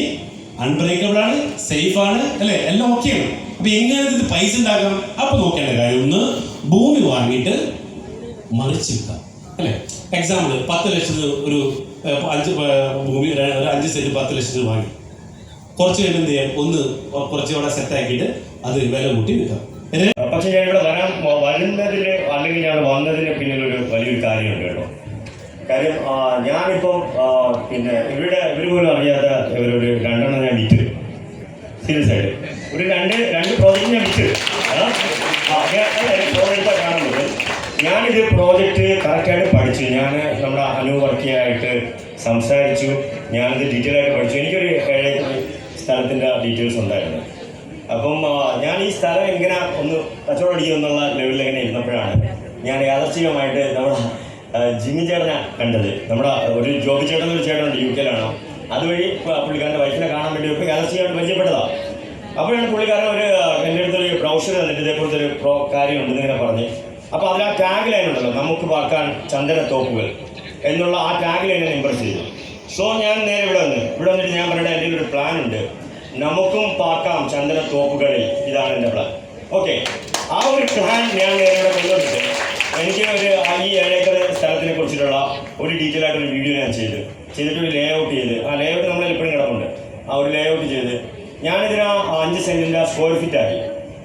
അൺബ്രേക്കബിൾ ആണ്, സേഫ് ആണ് അല്ലെ? എല്ലാം ഓക്കെയാണ്. അപ്പൊ എങ്ങനെ ഇത് പൈസ ഉണ്ടാക്കാം? അപ്പൊ നോക്കേണ്ട കാര്യം, ഒന്ന് ഭൂമി വാങ്ങിയിട്ട് മറിച്ച് വിൽക്കാം അല്ലെ? എക്സാമ്പിൾ 10 ലക്ഷത്തിന് ഒരു 5 സെന്റ് 10 ലക്ഷത്തിന് വാങ്ങി കുറച്ച് കഴിയുമ്പോൾ എന്ത് ചെയ്യാം? ഒന്ന് കുറച്ചുകൂടെ സെറ്റ് ആക്കിയിട്ട് അത് വില കൂട്ടി വിൽക്കാം. പക്ഷെ ഞാൻ ഇവിടെ വരുന്നതിന് അല്ലെങ്കിൽ ഞാൻ വന്നതിന് പിന്നിലൊരു വലിയൊരു കാര്യമുണ്ട് കേട്ടോ. കാര്യം ഞാനിപ്പം പിന്നെ ഇവർ പോലും അറിയാത്ത ഇവരൊരു 2 ഞാൻ വിറ്റ്, സീരിയസ് ആയിട്ട് ഒരു രണ്ട് പ്രോജക്റ്റ് ഞാൻ വിറ്റ്. പ്രോജക്റ്റ് കാണുന്നത് ഞാനിത് പ്രോജക്റ്റ് കറക്റ്റായിട്ട് പഠിച്ചു. ഞാൻ നമ്മുടെ വർക്കിയായിട്ട് സംസാരിച്ചു. ഞാനിത് ഡീറ്റെയിൽ ആയിട്ട് പഠിച്ചു. എനിക്കൊരു സ്ഥലത്തിൻ്റെ ഡീറ്റെയിൽസ് ഉണ്ടായിരുന്നു. അപ്പം ഞാൻ ഈ സ്ഥലം എങ്ങനെ ഒന്ന് കച്ചവടം അടിക്കുമെന്നുള്ള ലെവലിൽ എങ്ങനെ ഇരുന്നപ്പോഴാണ് ഞാൻ യാദർച്ഛികമായിട്ട് നമ്മുടെ ജിമ്മി ചേട്ടനെ കണ്ടത്. നമ്മുടെ ഒരു ജോബി ചേട്ടൻ ഒരു ചേട്ടനുണ്ട് UK അതുവഴി പുള്ളിക്കാരൻ്റെ വൈഫിനെ കാണാൻ വേണ്ടി ഇപ്പോൾ യാദർച്ഛികമായിട്ട് പരിചയപ്പെട്ടതാണ്. അപ്പോഴാണ് പുള്ളിക്കാരൻ എൻ്റെ അടുത്തൊരു ബ്രൗഷർ തന്നിട്ട് ഇതേപോലത്തെ ഒരു കാര്യമുണ്ട് എന്നിങ്ങനെ പറഞ്ഞ്. അപ്പോൾ അതിൽ ആ ടാഗ് ലൈൻ ഉണ്ടല്ലോ, നമുക്ക് പാർക്കാൻ ചന്ദനത്തോപ്പുകൾ എന്നുള്ള ആ ടാഗ് ലൈൻ എന്നെ ഇമ്പ്രസ് ചെയ്തു. സോ ഞാൻ നേരെ ഇവിടെ വന്നിട്ട് ഞാൻ പറഞ്ഞിട്ട് എൻ്റെ ഒരു പ്ലാൻ ഉണ്ട്, നമുക്കും പാർക്കാം ചന്ദനത്തോപ്പുകളിൽ, ഇതാണ് എൻ്റെ പ്ലാൻ. ഓക്കെ, ആ ഒരു പ്ലാൻ ഞാൻ നേരെ ഇവിടെ കൊണ്ടുവന്നിട്ട് എനിക്ക് ഈ 7 ഏക്കർ സ്ഥലത്തിനെ കുറിച്ചിട്ടുള്ള ഒരു ഡീറ്റെയിൽ ആയിട്ടൊരു വീഡിയോ ഞാൻ ചെയ്തിട്ടൊരു ലേ ഔട്ട് ചെയ്ത്, ആ ലേ ഔട്ട് നമ്മൾ എപ്പോഴും കിടപ്പുണ്ട്, ആ ഒരു ലേ ഔട്ട് ചെയ്ത് ഞാനിതിന് 5 സെൻറ്റിൻ്റെ സ്ക്വയർ ഫീറ്റ് ആക്കി.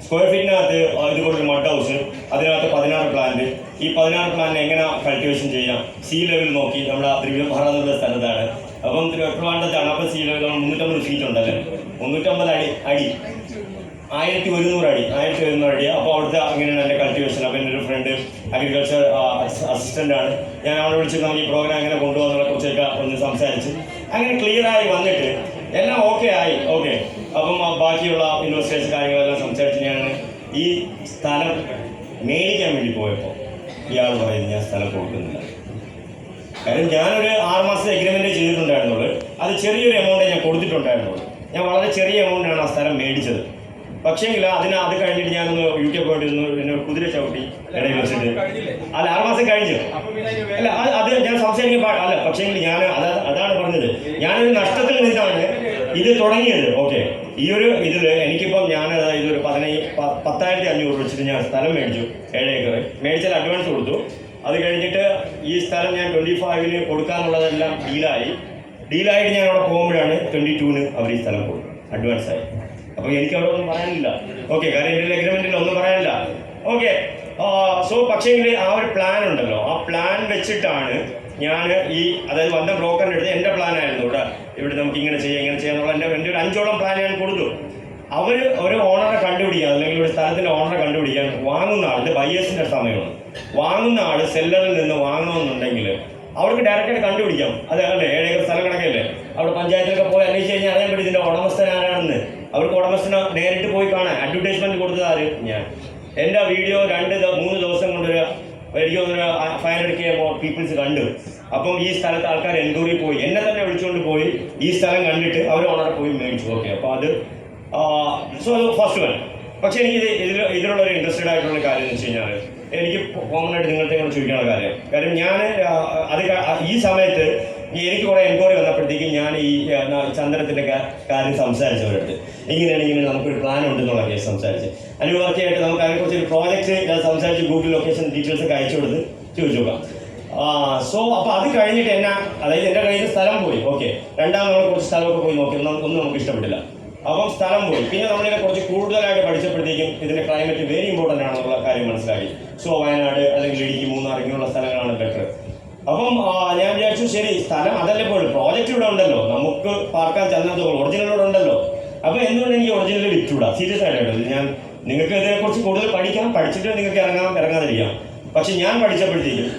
സ്ക്വയർ ഫീറ്റിനകത്ത് ഇതുപോലൊരു മഡ് ഹൗസ്, അതിനകത്ത് 16 പ്ലാന്റ്. ഈ 16 പ്ലാന്റ് എങ്ങനെ കൾട്ടിവേഷൻ ചെയ്യാം, സീ ലെവൽ നോക്കി. നമ്മുടെ തിരുവിതാംകൂർ എന്നുള്ള സ്ഥലത്താണ്, അപ്പം ട്രിവാൻഡ്രത്താണ്. അപ്പം സീ ലെവൽ 350 ഫീറ്റ് ഉണ്ടല്ലേ, 350 അടി 1100 അടി. അപ്പോൾ അവിടുത്തെ അങ്ങനെയാണ് എൻ്റെ കൾട്ടിവേഷൻ. അപ്പോൾ എൻ്റെ ഒരു ഫ്രണ്ട് അഗ്രികൾച്ചർ അസിസ്റ്റൻ്റാണ്, ഞാൻ അവനെ വിളിച്ചിട്ട് നമുക്ക് ഈ പ്രോഗ്രാം എങ്ങനെ കൊണ്ടുപോകുന്നതിനെ കുറിച്ചൊക്കെ ഒന്ന് സംസാരിച്ച് അങ്ങനെ ക്ലിയറായി വന്നിട്ട് എല്ലാം ഓക്കെ ആയി. ഓക്കെ, അപ്പം ബാക്കിയുള്ള ഇൻവെസ്റ്റേഴ്സ് കാര്യങ്ങളെല്ലാം സംസാരിച്ച് ഞാൻ ഈ സ്ഥലം മേടിക്കാൻ വേണ്ടി പോയപ്പോൾ ഇയാൾ പറയുന്നത് ഞാൻ സ്ഥലം കൊടുക്കുന്നില്ല. കാര്യം ഞാനൊരു 6 മാസത്തെ എഗ്രിമെൻ്റ് ചെയ്തിട്ടുണ്ടായിരുന്നുള്ളൂ, അത് ചെറിയൊരു എമൗണ്ടേ ഞാൻ കൊടുത്തിട്ടുണ്ടായിരുന്നുള്ളൂ. ഞാൻ വളരെ ചെറിയ എമൗണ്ടാണ് ആ സ്ഥലം മേടിച്ചത്. പക്ഷേങ്കിൽ അത് കഴിഞ്ഞിട്ട് ഞാനൊന്ന് UK പോയിട്ടിരുന്നു, പിന്നെ കുതിര ചവിട്ടി ഇടയിൽ വെച്ചിട്ട്. അല്ല, 6 മാസം കഴിഞ്ഞു. അല്ല, അത് ഞാൻ സംസാരിക്കാൻ അല്ല, പക്ഷേങ്കിൽ ഞാൻ അതാണ് പറഞ്ഞത്, ഞാനൊരു നഷ്ടത്തിൽ നിന്നാണ് ഇത് തുടങ്ങിയത്. ഓക്കെ, ഈ ഒരു ഇതിൽ എനിക്കിപ്പം ഞാൻ ഇതൊരു 10,500 വെച്ചിട്ട് ഞാൻ സ്ഥലം മേടിച്ചു. 7 ഏക്കർ മേടിച്ചാൽ അഡ്വാൻസ് കൊടുത്തു. അത് കഴിഞ്ഞിട്ട് ഈ സ്ഥലം ഞാൻ 25-ന് കൊടുക്കാനുള്ളതെല്ലാം ഡീലായിട്ട് ഞാൻ അവിടെ പോകുമ്പോഴാണ് 22-ന് അവർ ഈ സ്ഥലം കൊടുക്കും അഡ്വാൻസായി. അപ്പോൾ എനിക്ക് അവിടെ ഒന്നും പറയാനില്ല. ഓക്കെ, കാര്യം എൻ്റെ എഗ്രിമെൻറ്റിൽ ഒന്നും പറയാനില്ല. ഓക്കെ, സോ പക്ഷേങ്കിൽ ആ ഒരു പ്ലാൻ ഉണ്ടല്ലോ, ആ പ്ലാൻ വെച്ചിട്ടാണ് ഞാൻ അതായത് വന്ന ബ്രോക്കറിൻ്റെ അടുത്ത് എൻ്റെ പ്ലാൻ ആയിരുന്നു, ഇവിടെ നമുക്ക് ഇങ്ങനെ ചെയ്യാന്നുള്ള എൻ്റെ ഒരു 5ഓളം പ്ലാൻ ഞാൻ കൊടുത്തു. അവർ ഒരു ഓണറെ കണ്ടുപിടിക്കാൻ, അല്ലെങ്കിൽ ഒരു സ്ഥലത്തിൻ്റെ ഓണറെ കണ്ടുപിടിക്കാൻ വാങ്ങുന്ന ആൾ, ബയേഴ്സിൻ്റെ സമയമാണ്, വാങ്ങുന്ന ആൾ സെല്ലറിൽ നിന്ന് വാങ്ങണമെന്നുണ്ടെങ്കിൽ അവർക്ക് ഡയറക്റ്റായിട്ട് കണ്ടുപിടിക്കാം. അല്ലേ, 7 ഏക്കർ സ്ഥലം കണക്കല്ലേ, അവിടെ പഞ്ചായത്തിലൊക്കെ പോയി അന്വേഷിച്ച് കഴിഞ്ഞാൽ അറിയാൻ പറ്റും ഇതിൻ്റെ ഉടമസ്ഥൻ ആരാണെന്ന്. അവർക്ക് ഉടമസ്ഥനെ നേരിട്ട് പോയി കാണാൻ അഡ്വർടൈസ്മെൻറ്റ് കൊടുത്തത് ആര്? ഞാൻ. എൻ്റെ വീഡിയോ 2-3 ദിവസം കൊണ്ടൊരു എനിക്ക് തോന്നുന്നു 500K പീപ്പിൾസ് കണ്ടു. അപ്പം ഈ സ്ഥലത്ത് ആൾക്കാർ എൻക്വയറി പോയി, എന്നെ തന്നെ വിളിച്ചുകൊണ്ട് പോയി ഈ സ്ഥലം കണ്ടിട്ട് അവർ ഓണറെ പോയി മേടിച്ചു. ഓക്കെ, അപ്പോൾ അത് സോ അത് ഫസ്റ്റ് വൺ. പക്ഷേ എനിക്ക് ഇതിലുള്ളൊരു ഇൻട്രസ്റ്റഡ് ആയിട്ടുള്ള കാര്യം എന്ന് വെച്ച് കഴിഞ്ഞാൽ, എനിക്ക് കോമൺ ആയിട്ട് നിങ്ങളുടെ ചോദിക്കാനുള്ള കാര്യം ഞാൻ ഈ സമയത്ത് എനിക്ക് കുറേ എൻക്വയറി വന്നപ്പോഴത്തേക്കും ഞാൻ ഈ ചന്ദനത്തിൻ്റെ കാര്യം സംസാരിച്ചവരടുത്ത് ഇങ്ങനെ നമുക്കൊരു പ്ലാൻ ഉണ്ടെന്നുള്ള കേസ് സംസാരിച്ച് അനുവർത്തിയായിട്ട് നമുക്ക് അതിനെക്കുറിച്ച് ഒരു പ്രോജക്റ്റ് സംസാരിച്ച് ഗൂഗിൾ ലൊക്കേഷൻ ഡീറ്റെയിൽസ് ഒക്കെ അയച്ചു കൊടുത്ത് ചോദിച്ചു നോക്കാം. സോ അപ്പോൾ അത് കഴിഞ്ഞിട്ട് അതായത് എൻ്റെ കയ്യിൽ സ്ഥലം പോയി. ഓക്കെ, നമ്മൾ കുറച്ച് സ്ഥലമൊക്കെ പോയി നോക്കി, ഒന്നും നമുക്ക് ഇഷ്ടപ്പെട്ടില്ല. അപ്പം സ്ഥലം പോയി. പിന്നെ നമ്മളിതിനെ കുറച്ച് കൂടുതലായിട്ട് പഠിച്ചപ്പോഴത്തേക്കും ഇതിൻ്റെ ക്ലൈമറ്റ് വെരി ഇമ്പോർട്ടൻ്റ് ആണെന്നുള്ള കാര്യം മനസ്സിലാക്കി. സോ വയനാട് അല്ലെങ്കിൽ ഇടുക്കി, മൂന്നാർ ഇങ്ങനെയുള്ള സ്ഥലങ്ങളാണ് ബെറ്റർ. അപ്പം ഞാൻ വിചാരിച്ചു ശരി, സ്ഥലം അതല്ലേ പോലും, പ്രോജക്റ്റ് ഇവിടെ ഉണ്ടല്ലോ, നമുക്ക് പാർക്കാൻ ചന്ദനത്തോളം ഒറിജിനൽ ഇവിടെ ഉണ്ടല്ലോ. അപ്പോൾ എന്തുകൊണ്ട് എനിക്ക് ഒറിജിനൽ വിറ്റുകൂടാ? സീരിയസ് ആയിട്ട് നിങ്ങൾക്ക് ഇതിനെക്കുറിച്ച് കൂടുതൽ പഠിച്ചിട്ട് നിങ്ങൾക്ക് ഇറങ്ങാതിരിക്കാം. പക്ഷെ ഞാൻ പഠിച്ചപ്പോഴത്തേക്കും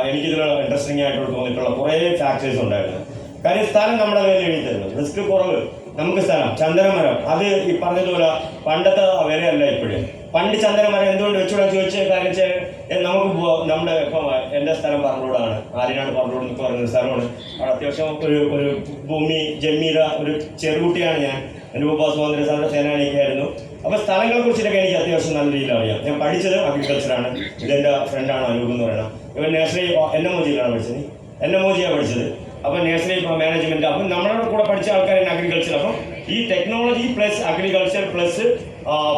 എനിക്കിതിൽ ഇൻട്രസ്റ്റിംഗ് ആയിട്ട് തോന്നിയിട്ടുള്ള കുറേ ഫാക്ടേഴ്സ് ഉണ്ടായിരുന്നു. കാര്യം സ്ഥലം നമ്മുടെ കയ്യിൽ എഴുതി തരുന്നു, റിസ്ക് കുറവ്. നമുക്ക് സ്ഥലം ചന്ദനമരം, അത് ഈ പറഞ്ഞതുപോലെ പണ്ടത്തെ വിലയല്ല ഇപ്പോഴും. പണ്ട് ചന്ദനമരം എന്തുകൊണ്ട് വെച്ചുകൂടാൻ ചോദിച്ച കാര്യം വെച്ചാൽ നമുക്ക് നമ്മുടെ ഇപ്പം എൻ്റെ സ്ഥലം പറളൂടാണ്, ആര്യനാട് പറളൂട് എന്നൊക്കെ പറയുന്ന സ്ഥലമാണ്. അവിടെ അത്യാവശ്യം ഒരു ഭൂമി ജമീല ഒരു ചെറുകുട്ടിയാണ് ഞാൻ. എൻ്റെ ഉപ്പ സ്വാതന്ത്ര്യ സേനാനിക്കായിരുന്നു. അപ്പോൾ സ്ഥലങ്ങളെ കുറിച്ചിട്ടൊക്കെ എനിക്ക് അത്യാവശ്യം നല്ല രീതിയിൽ അറിയാം. ഞാൻ പഠിച്ചത് അഗ്രികൾച്ചറാണ്. ഇതെൻ്റെ ഫ്രണ്ടാണ് അനൂപ് എന്ന് പറയുന്നത്. ഇവൻ നഴ്സറി NMOGയിലാണ് പഠിച്ചത്, NMOGയാണ് പഠിച്ചത്. അപ്പോൾ നഴ്സറി മാനേജ്മെൻറ്റ്, അപ്പം നമ്മുടെ കൂടെ പഠിച്ച ആൾക്കാരാണ് അഗ്രികൾച്ചർ. അപ്പം ഈ ടെക്നോളജി പ്ലസ് അഗ്രികൾച്ചർ പ്ലസ്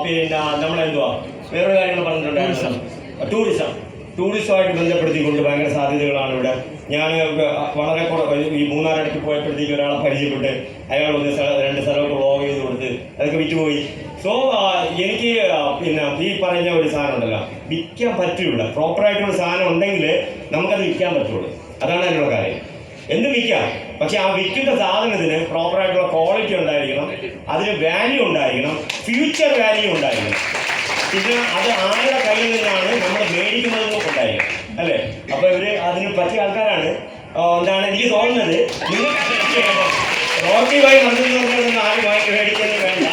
പിന്നെ നമ്മളെന്തുവാ വേറൊരു കാര്യങ്ങൾ പറഞ്ഞിട്ടുണ്ടായിരുന്നു, ടൂറിസമായിട്ട് ബന്ധപ്പെടുത്തിക്കൊണ്ട് ഭയങ്കര സാധ്യതകളാണ് ഇവിടെ. ഞാൻ വളരെ ഈ മൂന്നാറിടയ്ക്ക് പോയപ്പോഴത്തേക്ക് ഒരാളെ പരിചയപ്പെട്ട് അയാൾ 2 സ്ഥലമൊക്കെ വ്ളോഗ് ചെയ്ത് കൊടുത്ത് അതൊക്കെ വിറ്റുപോയി. സോ എനിക്ക് പിന്നെ ഈ പറഞ്ഞ ഒരു സാധനം ഉണ്ടല്ലോ, വിൽക്കാൻ പറ്റില്ല. പ്രോപ്പറായിട്ടുള്ള സാധനം ഉണ്ടെങ്കിൽ നമുക്കത് വിൽക്കാൻ പറ്റുള്ളൂ. അതാണ് അതിനുള്ള കാര്യം. എന്ത് വിൽക്കാം, പക്ഷെ ആ വിൽക്കുന്ന സാധനത്തിന് പ്രോപ്പറായിട്ടുള്ള ക്വാളിറ്റി ഉണ്ടായിരിക്കണം, അതിന് വാല്യൂ ഉണ്ടായിരിക്കണം, ഫ്യൂച്ചർ വാല്യൂ ഉണ്ടായിരിക്കണം. പിന്നെ അത് ആരുടെ കയ്യിൽ നിന്നാണ് നമ്മൾ മേടിക്കുന്നതെന്ന് ഉണ്ടായിരിക്കണം, അല്ലേ? അപ്പോൾ അതിന് പറ്റിയ ആൾക്കാരാണ്. എന്താണ് എനിക്ക് തോന്നുന്നത്, നിങ്ങൾ റോട്ടിയുമായി നടത്തുന്നവർക്കൊന്നും ആരും മേടിക്കുന്നത് വേണ്ട.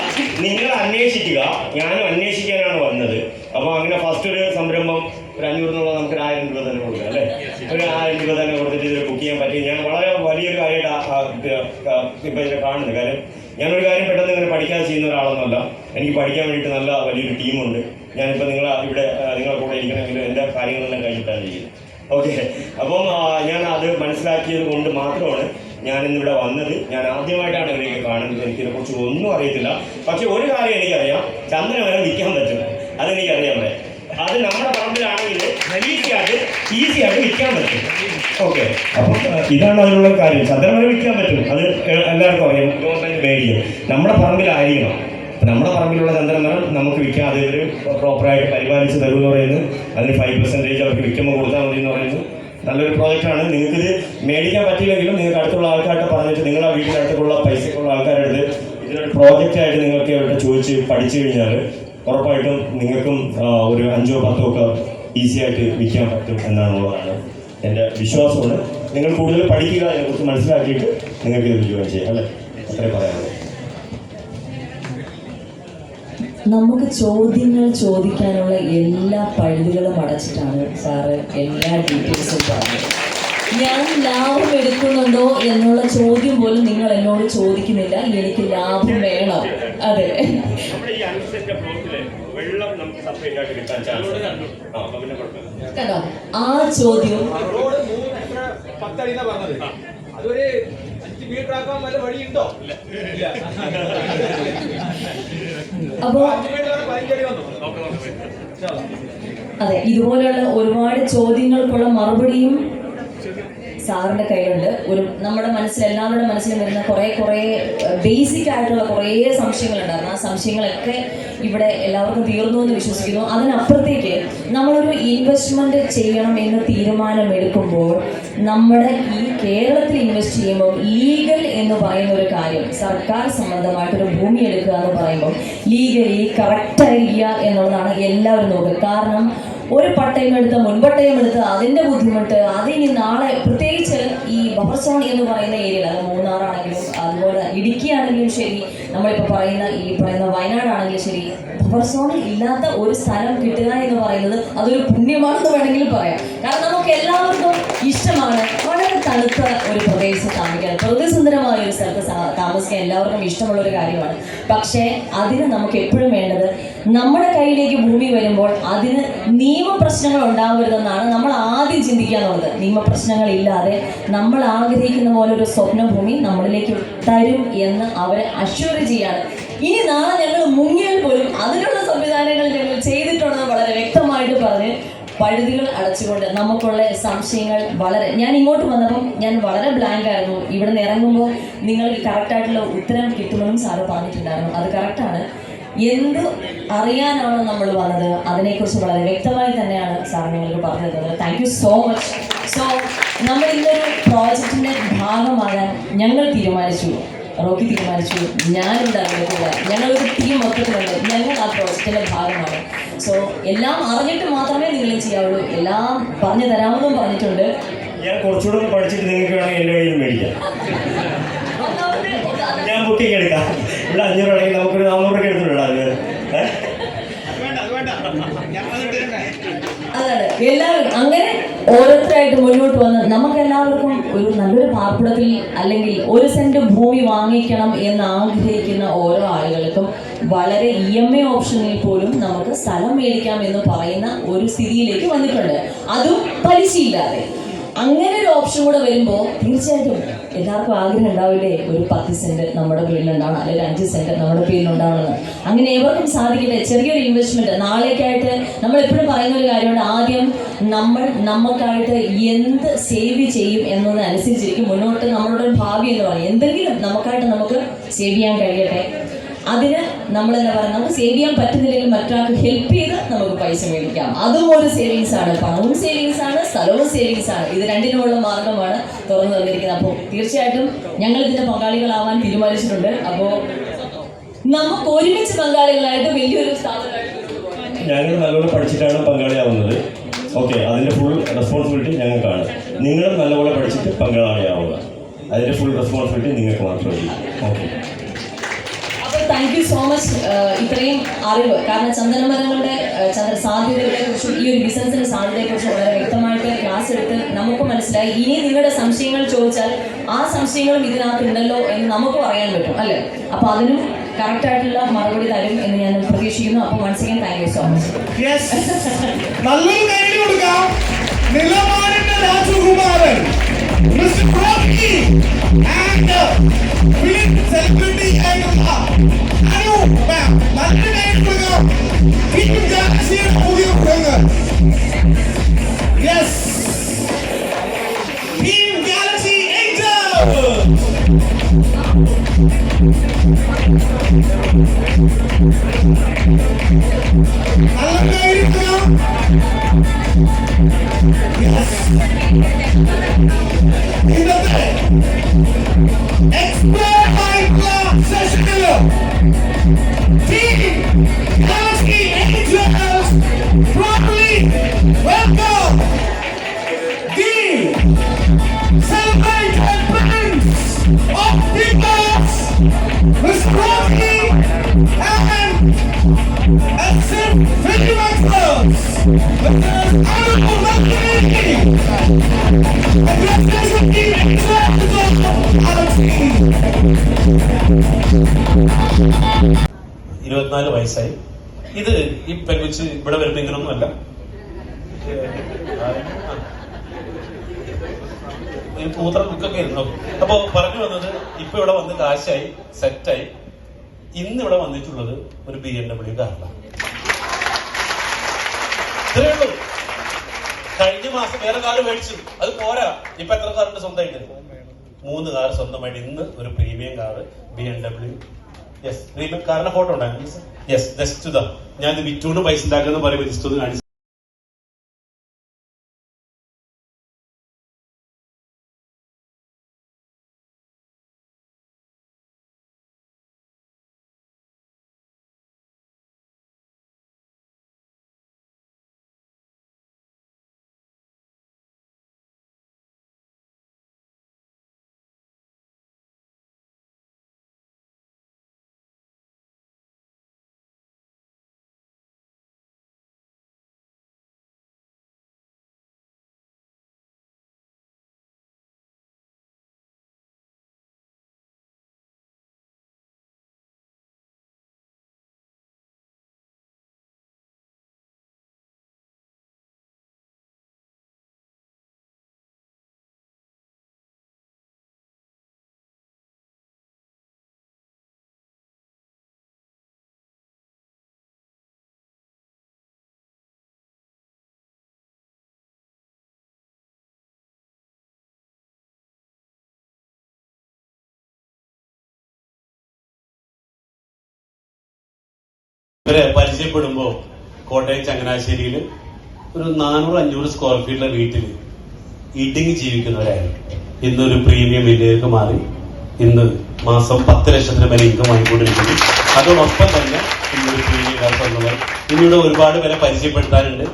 നിങ്ങൾ അന്വേഷിക്കുക. ഞാനും അന്വേഷിക്കാനാണ് വന്നത്. അപ്പോൾ അങ്ങനെ ഫസ്റ്റ് ഒരു സംരംഭം ഒരു 500 എന്നുള്ളത് നമുക്ക് 1000 രൂപ തന്നെ കൊടുക്കാം അല്ലേ? ഒരു 1000 രൂപ തന്നെ കൊടുത്തിട്ട് ഇത് ബുക്ക് ചെയ്യാൻ പറ്റി. ഞാൻ വളരെ വലിയൊരു കാര്യമായിട്ട് ഇപ്പം ഇതിനെ കാണുന്നത്. കാര്യം ഞാനൊരു കാര്യം പെട്ടെന്ന് ഇങ്ങനെ പഠിക്കാതെ ചെയ്യുന്ന ഒരാളൊന്നുമല്ല. എനിക്ക് പഠിക്കാൻ വേണ്ടിയിട്ട് നല്ല വലിയൊരു ടീമുണ്ട്. ഞാനിപ്പോൾ നിങ്ങളെ കൂടെ ഇരിക്കണമെങ്കിൽ എൻ്റെ കാര്യങ്ങളെല്ലാം കഴിഞ്ഞിട്ടാണ് ചെയ്യുന്നത്. ഓക്കെ, അപ്പം ഞാൻ അത് മനസ്സിലാക്കിയത് കൊണ്ട് മാത്രമാണ് ഞാനിന്നിവിടെ വന്നത്. ഞാൻ ആദ്യമായിട്ടാണ് ഇവരെയൊക്കെ കാണുന്നത്. എനിക്കിതിനെക്കുറിച്ച് ഒന്നും അറിയത്തില്ല. പക്ഷെ ഒരു കാര്യം എനിക്കറിയാം, ചന്ദനമരം വിൽക്കാൻ പറ്റും. അതെനിക്കറിയാം. അത് നമ്മുടെ പറമ്പിലാണെങ്കിൽ ഈസിയായിട്ട് വിൽക്കാൻ പറ്റും. ഓക്കെ, അപ്പം ഇതാണ് അതിനുള്ള കാര്യം. ചന്ദനമരം വിൽക്കാൻ പറ്റും, അത് എല്ലാവർക്കും അറിയാം. ഗവൺമെൻറ് മേടിക്കും. നമ്മുടെ പറമ്പിലായിരിക്കണം. നമ്മുടെ പറമ്പിലുള്ള ചന്ദനമരം നമുക്ക് വിൽക്കാം. അത് ഇവർ പ്രോപ്പറായിട്ട് പരിപാലിച്ച് തരുമെന്ന് പറയുന്നു. അതിന് 5% അവർക്ക് വിൽക്കുമ്പോൾ കൊടുത്താൽ മതി എന്ന് പറയുന്നു. നല്ലൊരു പ്രോജക്റ്റാണ്. നിങ്ങൾക്കിത് മേടിക്കാൻ പറ്റിയില്ലെങ്കിലും നിങ്ങൾക്ക് അടുത്തുള്ള ആൾക്കാരുടെ പറഞ്ഞിട്ട് നിങ്ങളുടെ വീട്ടിനടുത്തുള്ള പൈസക്കുള്ള ആൾക്കാരെടുത്ത് ഇതിനൊരു പ്രോജക്റ്റായിട്ട് നിങ്ങൾക്ക് ഇവിടെ ചോദിച്ച് പഠിച്ചു കഴിഞ്ഞാൽ ഉറപ്പായിട്ടും നിങ്ങൾക്കും ഒരു 5 or 10 ഒക്കെ ഈസിയായിട്ട് വിൽക്കാൻ പറ്റും എന്നാണുള്ളതാണ് എൻ്റെ വിശ്വാസമാണ്. നിങ്ങൾ കൂടുതൽ പഠിക്കുക, അതിനെക്കുറിച്ച് മനസ്സിലാക്കിയിട്ട് നിങ്ങൾക്ക് ഇത് ജോയിൻ ചെയ്യാം അല്ലേ? അത്രേ പറയാനുള്ളൂ. നമുക്ക് ചോദ്യങ്ങൾ ചോദിക്കാനുള്ള എല്ലാ പഴുതുകളും അടച്ചിട്ടാണ് സാറ് എല്ലാ ഡീറ്റെയിൽസും പറഞ്ഞത്. ഞാൻ ലാഭം എടുക്കുന്നുണ്ടോ എന്നുള്ള ചോദ്യം പോലും നിങ്ങൾ എന്നോട് ചോദിക്കുന്നില്ല. എനിക്ക് ലാഭം വേണം. അതെ, കേട്ടോ, ആ ചോദ്യം അപ്പോ അതെ, ഇതുപോലെയുള്ള ഒരുപാട് ചോദ്യങ്ങൾക്കുള്ള മറുപടിയും സാറിൻ്റെ കയ്യിലുണ്ട്. നമ്മുടെ മനസ്സിൽ, എല്ലാവരുടെ മനസ്സിലും വരുന്ന കുറേ ബേസിക് ആയിട്ടുള്ള കുറേ സംശയങ്ങളുണ്ടായിരുന്നു. ആ സംശയങ്ങളൊക്കെ ഇവിടെ എല്ലാവർക്കും തീർന്നു എന്ന് വിശ്വസിക്കുന്നു. അതിനപ്പുറത്തേക്ക് നമ്മളൊരു ഇൻവെസ്റ്റ്മെൻറ്റ് ചെയ്യണം എന്ന് തീരുമാനമെടുക്കുമ്പോൾ നമ്മുടെ ഈ കേരളത്തിൽ ഇൻവെസ്റ്റ് ചെയ്യുമ്പോൾ ലീഗൽ എന്ന് പറയുന്ന ഒരു കാര്യം, സർക്കാർ സംബന്ധമായിട്ടൊരു ഭൂമി എടുക്കുക എന്ന് പറയുമ്പോൾ ലീഗലി കറക്റ്റായിരിക്കുക എന്നുള്ളതാണ് എല്ലാവരും നോക്കുക. കാരണം ഒരു പട്ടയം എടുത്ത് മുൻപട്ടയം എടുത്ത് അതിൻ്റെ ബുദ്ധിമുട്ട്, അതിനി നാളെ പ്രത്യേകിച്ച് ഈ ബഫർ സോൺ എന്ന് പറയുന്ന ഏരിയയിൽ, അത് മൂന്നാറാണെങ്കിലും അതുപോലെ ഇടുക്കിയാണെങ്കിലും ശരി, നമ്മളിപ്പോൾ പറയുന്ന വയനാടാണെങ്കിലും ശരി, ബഫർ സോണിൽ ഇല്ലാത്ത ഒരു സ്ഥലം കിട്ടുക എന്ന് പറയുന്നത് അതൊരു പുണ്യമാണെന്ന് വേണമെങ്കിലും പറയാം. കാരണം നമുക്ക് എല്ലാവർക്കും ഇഷ്ടമാണ് വളരെ തണുത്ത ഒരു പ്രദേശത്ത് താമസിക്കാൻ, പ്രതിസുന്ദരമായ ഒരു സ്ഥലത്ത് താമസിക്കാൻ എല്ലാവർക്കും ഇഷ്ടമുള്ളൊരു കാര്യമാണ്. പക്ഷേ അതിന് നമുക്ക് എപ്പോഴും വേണ്ടത്, നമ്മുടെ കയ്യിലേക്ക് ഭൂമി വരുമ്പോൾ അതിന് നിയമപ്രശ്നങ്ങൾ ഉണ്ടാവരുതെന്നാണ് നമ്മൾ ആദ്യം ചിന്തിക്കുക എന്നുള്ളത്. നിയമപ്രശ്നങ്ങൾ ഇല്ലാതെ നമ്മൾ ആഗ്രഹിക്കുന്ന പോലെ ഒരു സ്വപ്നഭൂമി നമ്മളിലേക്ക് തരും എന്ന് അവരെ അഷ്വർ ചെയ്യാണ്. ഇനി നാളെ ഞങ്ങൾ മുങ്ങിയാൽ പോലും അതിനുള്ള സംവിധാനങ്ങൾ ഞങ്ങൾ ചെയ്തിട്ടുണ്ടെന്ന് വളരെ വ്യക്തമായിട്ട് പറഞ്ഞ് പഴുതുകൾ അടച്ചുകൊണ്ട് നമുക്കുള്ള സംശയങ്ങൾ ഞാൻ ഇങ്ങോട്ട് വന്നപ്പം ഞാൻ വളരെ ബ്ലാങ്ക് ആയിരുന്നു. ഇവിടെ നിന്ന് ഇറങ്ങുമ്പോൾ നിങ്ങൾക്ക് കറക്റ്റായിട്ടുള്ള ഉത്തരം കിട്ടുമെന്നും സാറ് പറഞ്ഞിട്ടുണ്ടായിരുന്നു. അത് കറക്റ്റാണ്. എന്ത് അറിയാനാണ് നമ്മൾ വന്നത് അതിനെക്കുറിച്ച് വളരെ വ്യക്തമായി തന്നെയാണ് സാർ നിങ്ങൾക്ക് പറഞ്ഞു തന്നത്. Thank you so much. So നമ്മൾ ഇന്നൊരു പ്രോജക്റ്റിൻ്റെ ഭാഗമാകാൻ ഞങ്ങൾ തീരുമാനിച്ചു, റോക്കി തീരുമാനിച്ചു, ഞാനിവിടെ അറിയത്തില്ല, ഞങ്ങളൊരു ടീം മൊത്തത്തിലുണ്ട്, ഞങ്ങൾ ആ പ്രോജക്റ്റിൻ്റെ ഭാഗമാണ്. സോ എല്ലാം അറിഞ്ഞിട്ട് മാത്രമേ നിങ്ങൾ ചെയ്യാവുള്ളൂ, എല്ലാം പറഞ്ഞു തരാമെന്നും പറഞ്ഞിട്ടുണ്ട്. ഞാൻ കുറച്ചുകൂടെ പഠിച്ചിട്ട് നിങ്ങൾക്ക് വേണമെങ്കിൽ എൻ്റെ കയ്യിൽ മേടിക്കാം. ഞാൻ ബുക്കിംഗ് എടുക്കാം. ഇവിടെ 500 ആണെങ്കിൽ നമുക്കൊരു 400 എടുത്തിട്ടുണ്ടോ? അതാണ് എല്ലാവരും അങ്ങനെ ഓരോരുത്തരായിട്ട് മുന്നോട്ട് വന്ന് നമുക്ക് എല്ലാവർക്കും ഒരു നല്ലൊരു പാർപ്പിടത്തിൽ അല്ലെങ്കിൽ 1 സെന്റ് ഭൂമി വാങ്ങിക്കണം എന്ന് ആഗ്രഹിക്കുന്ന ഓരോ ആളുകൾക്കും വളരെ EMI ഓപ്ഷനിൽ പോലും നമുക്ക് സ്ഥലം മേടിക്കാം എന്ന് പറയുന്ന ഒരു സ്ഥിതിയിലേക്ക് വന്നിട്ടുണ്ട്, അതും പലിശയില്ലാതെ. അങ്ങനെ ഒരു ഓപ്ഷൻ കൂടെ വരുമ്പോൾ തീർച്ചയായിട്ടും എല്ലാവർക്കും ആഗ്രഹം ഉണ്ടാവില്ലേ, ഒരു 10 സെന്റ് നമ്മുടെ പേരിലുണ്ടാവണം, അല്ലെങ്കിൽ 5 സെന്റ് നമ്മുടെ പേരിലുണ്ടാവണമെന്ന്. അങ്ങനെ ഏവർക്കും സാധിക്കട്ടെ. ചെറിയൊരു ഇൻവെസ്റ്റ്മെന്റ് നാളേക്കായിട്ട് നമ്മൾ എപ്പോഴും പറയുന്ന ഒരു കാര്യമുണ്ട്, ആദ്യം നമുക്കായിട്ട് എന്ത് സേവ് ചെയ്യും എന്നതനുസരിച്ചിരിക്കും മുന്നോട്ട് നമ്മളുടെ ഭാവി എന്ന് പറയും. എന്തെങ്കിലും നമുക്കായിട്ട് നമുക്ക് സേവ് ചെയ്യാൻ കഴിയട്ടെ. അതിന് നമ്മളെന്താ പറയുക, നമുക്ക് സേവ് ചെയ്യാൻ പറ്റുന്നില്ലെങ്കിൽ മറ്റൊരാൾക്ക് ഹെൽപ്പ് ചെയ്ത് നമുക്ക് പൈസ മേടിക്കാം. അതും ഒരു സേവിങ്സ് ആണ്. പണവും സേവിങ്സ് ആണ്, സ്ഥലവും സേവിങ്സ് ആണ്. ഇത് രണ്ടിനുമുള്ള മാർഗമാണ് തുറന്നു തന്നിരിക്കുന്നത്. അപ്പോൾ തീർച്ചയായിട്ടും ഞങ്ങൾ ഇതിൻ്റെ പങ്കാളികളാവാൻ തീരുമാനിച്ചിട്ടുണ്ട്. അപ്പോൾ നമുക്ക് ഒരുമിച്ച് പങ്കാളികളായിട്ട് വലിയൊരു സ്ഥാപനമായിട്ട് ഞങ്ങൾ നല്ലപോലെ പഠിച്ചിട്ടാണ് പങ്കാളിയാവുന്നത്. ഓക്കെ, അതിൻ്റെ ഫുൾ റെസ്പോൺസിബിലിറ്റി ഞങ്ങൾക്കാണ്. നിങ്ങളും നല്ലപോലെ പഠിച്ചിട്ട് പങ്കാളിയാവുക, അതിൻ്റെ ഫുൾ റെസ്പോൺസിബിലിറ്റി നിങ്ങൾക്ക് മാത്രമേ. Okay, thank you so much. ഇത്രയും അറിവ്, കാരണം ചന്ദനമരങ്ങളുടെ സാധ്യതകളെ കുറിച്ചും ഈ ഒരു ബിസിനസിന്റെ സാധ്യതയെ കുറിച്ചും വളരെ വ്യക്തമായിട്ട് ക്ലാസ് എടുത്ത് നമുക്ക് മനസ്സിലായി. ഇനി നിങ്ങളുടെ സംശയങ്ങൾ ചോദിച്ചാൽ ആ സംശയങ്ങളും ഇതിനകത്തുണ്ടല്ലോ എന്ന് നമുക്കും അറിയാൻ പറ്റും അല്ലേ? അപ്പൊ അതിനും കറക്റ്റ് ആയിട്ടുള്ള മറുപടി തരും എന്ന് ഞാൻ പ്രതീക്ഷിക്കുന്നു. അപ്പൊ once again thank you so much. നല്ലൊരു കൈ കൊടുക്കാം. നിലവാരന്റെ രാജകുമാരൻ mister Rocky and film celebrity ആയിട്ടുള്ള അനു മാം. നല്ലൊരു കൈ കൊടുക്കാം. ടീം ഗാലക്സിയുടെ പുതിയ പ്രകടനം. യെസ്, ടീം ഗാലക്സി ഇരുപത്തിനാല് വയസ്സായി. ഇത് ഈ പെൺകുച്ച് ഇവിടെ വരുമ്പോ ഇങ്ങനൊന്നുമല്ല. മൂത്ര ബുക്കൊക്കെ ആയിരുന്നു. അപ്പൊ പറഞ്ഞു വന്നത് ഇപ്പൊ ഇവിടെ വന്ന് കാശായി സെറ്റായി. ഇന്ന് ഇവിടെ വന്നിട്ടുള്ളത് ഒരു BMW കാറിലാണ്. ഇത്രയേ ഉള്ളൂ. കഴിഞ്ഞ മാസം വേറെ കാറ് മേടിച്ചു, അത് പോരാ. ഇപ്പൊ എത്ര കാറുണ്ട് സ്വന്തമായിട്ട്? 3 കാറ് സ്വന്തമായിട്ട്. ഇന്ന് ഒരു premium car BMW. Yes, premium കാറിന്റെ ഫോട്ടോ ഉണ്ടായിരുന്നു. യെസ്, ജസ്റ്റ് ഇതാ ഞാൻ ഇത് വിറ്റുകൊണ്ട് പൈസ ഉണ്ടാക്കുന്ന പറയുമ്പോൾ ജസ്റ്റ് ഒന്ന് കാണിച്ചു. ഇവരെ പരിചയപ്പെടുമ്പോ കോട്ടയം ചങ്ങനാശ്ശേരിയിൽ ഒരു 400-500 സ്ക്വയർ ഫീറ്റിലെ വീട്ടിൽ ഇടുങ്ങി ജീവിക്കുന്നവരായിരുന്നു. ഇന്നൊരു പ്രീമിയം വില്ലയിലേക്ക് മാറി. ഇന്ന് മാസം 10 ലക്ഷത്തിന് മേലെ ഇൻകം വാങ്ങിക്കൊണ്ടിരിക്കുന്നു. അതോടൊപ്പം തന്നെ ഇന്നൊരു പ്രീമിയം കാർ സ്വന്തമായി. ഇന്നിവിടെ ഒരുപാട് പേരെ പരിചയപ്പെടുത്താനുണ്ട്.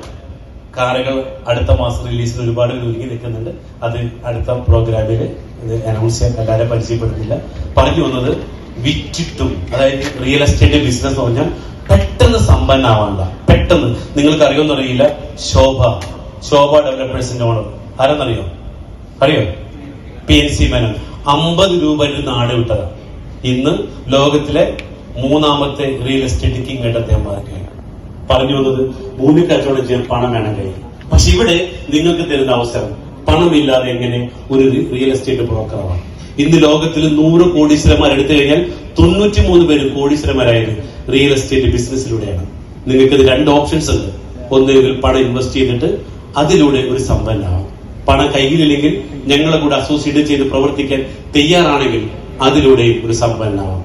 കാറുകൾ അടുത്ത മാസം റിലീസിന് ഒരുപാട് പേര് ഒരുങ്ങി നിൽക്കുന്നുണ്ട്. അത് അടുത്ത പ്രോഗ്രാമിൽ ഇത് അനൗൺസ് ചെയ്യാൻ എല്ലാവരും പരിചയപ്പെടുന്നില്ല. പറഞ്ഞു വന്നത് വിറ്റിട്ടും, അതായത് റിയൽ എസ്റ്റേറ്റ് ബിസിനസ് എന്ന് പറഞ്ഞാൽ പെട്ടെന്ന് സമ്പന്നാവാനുള്ള, പെട്ടെന്ന് നിങ്ങൾക്ക് അറിയുമെന്ന് അറിയില്ല, ശോഭ ഡെവലപ്പേഴ്സിന്റെ ഓണർ ആരെന്നറിയോ? അറിയോ? PNC മേനോൻ. 50 രൂപ നാട് വിട്ടതാണ്. ഇന്ന് ലോകത്തിലെ 3ാമത്തെ റിയൽ എസ്റ്റേറ്റ് കിങ് ആയിട്ട് അദ്ദേഹം മാറുകയാണ്. പറഞ്ഞു വന്നത് ഭൂമിക്കച്ചവടം ചെയ്യാൻ പണം വേണം കയ്യിൽ. പക്ഷെ ഇവിടെ നിങ്ങൾക്ക് തരുന്ന അവസരം പണമില്ലാതെ എങ്ങനെ ഒരു റിയൽ എസ്റ്റേറ്റ് ബ്രോക്കറാണ്. ഇന്ന് ലോകത്തിൽ 100 കോടീശ്വരന്മാർ എടുത്തു കഴിഞ്ഞാൽ 93 പേര് കോടീശ്വരന്മാരായത് റിയൽ എസ്റ്റേറ്റ് ബിസിനസ്സിലൂടെയാണ്. നിങ്ങൾക്ക് ഇത് 2 ഓപ്ഷൻസ് ഉണ്ട്. ഒന്നുകിൽ പണം ഇൻവെസ്റ്റ് ചെയ്തിട്ട് അതിലൂടെ ഒരു സമ്പന്നമാവും. പണം കയ്യിലില്ലെങ്കിൽ ഞങ്ങളെ കൂടെ അസോസിയേറ്റ് ചെയ്ത് പ്രവർത്തിക്കാൻ തയ്യാറാണെങ്കിൽ അതിലൂടെ ഒരു സമ്പന്നമാവും.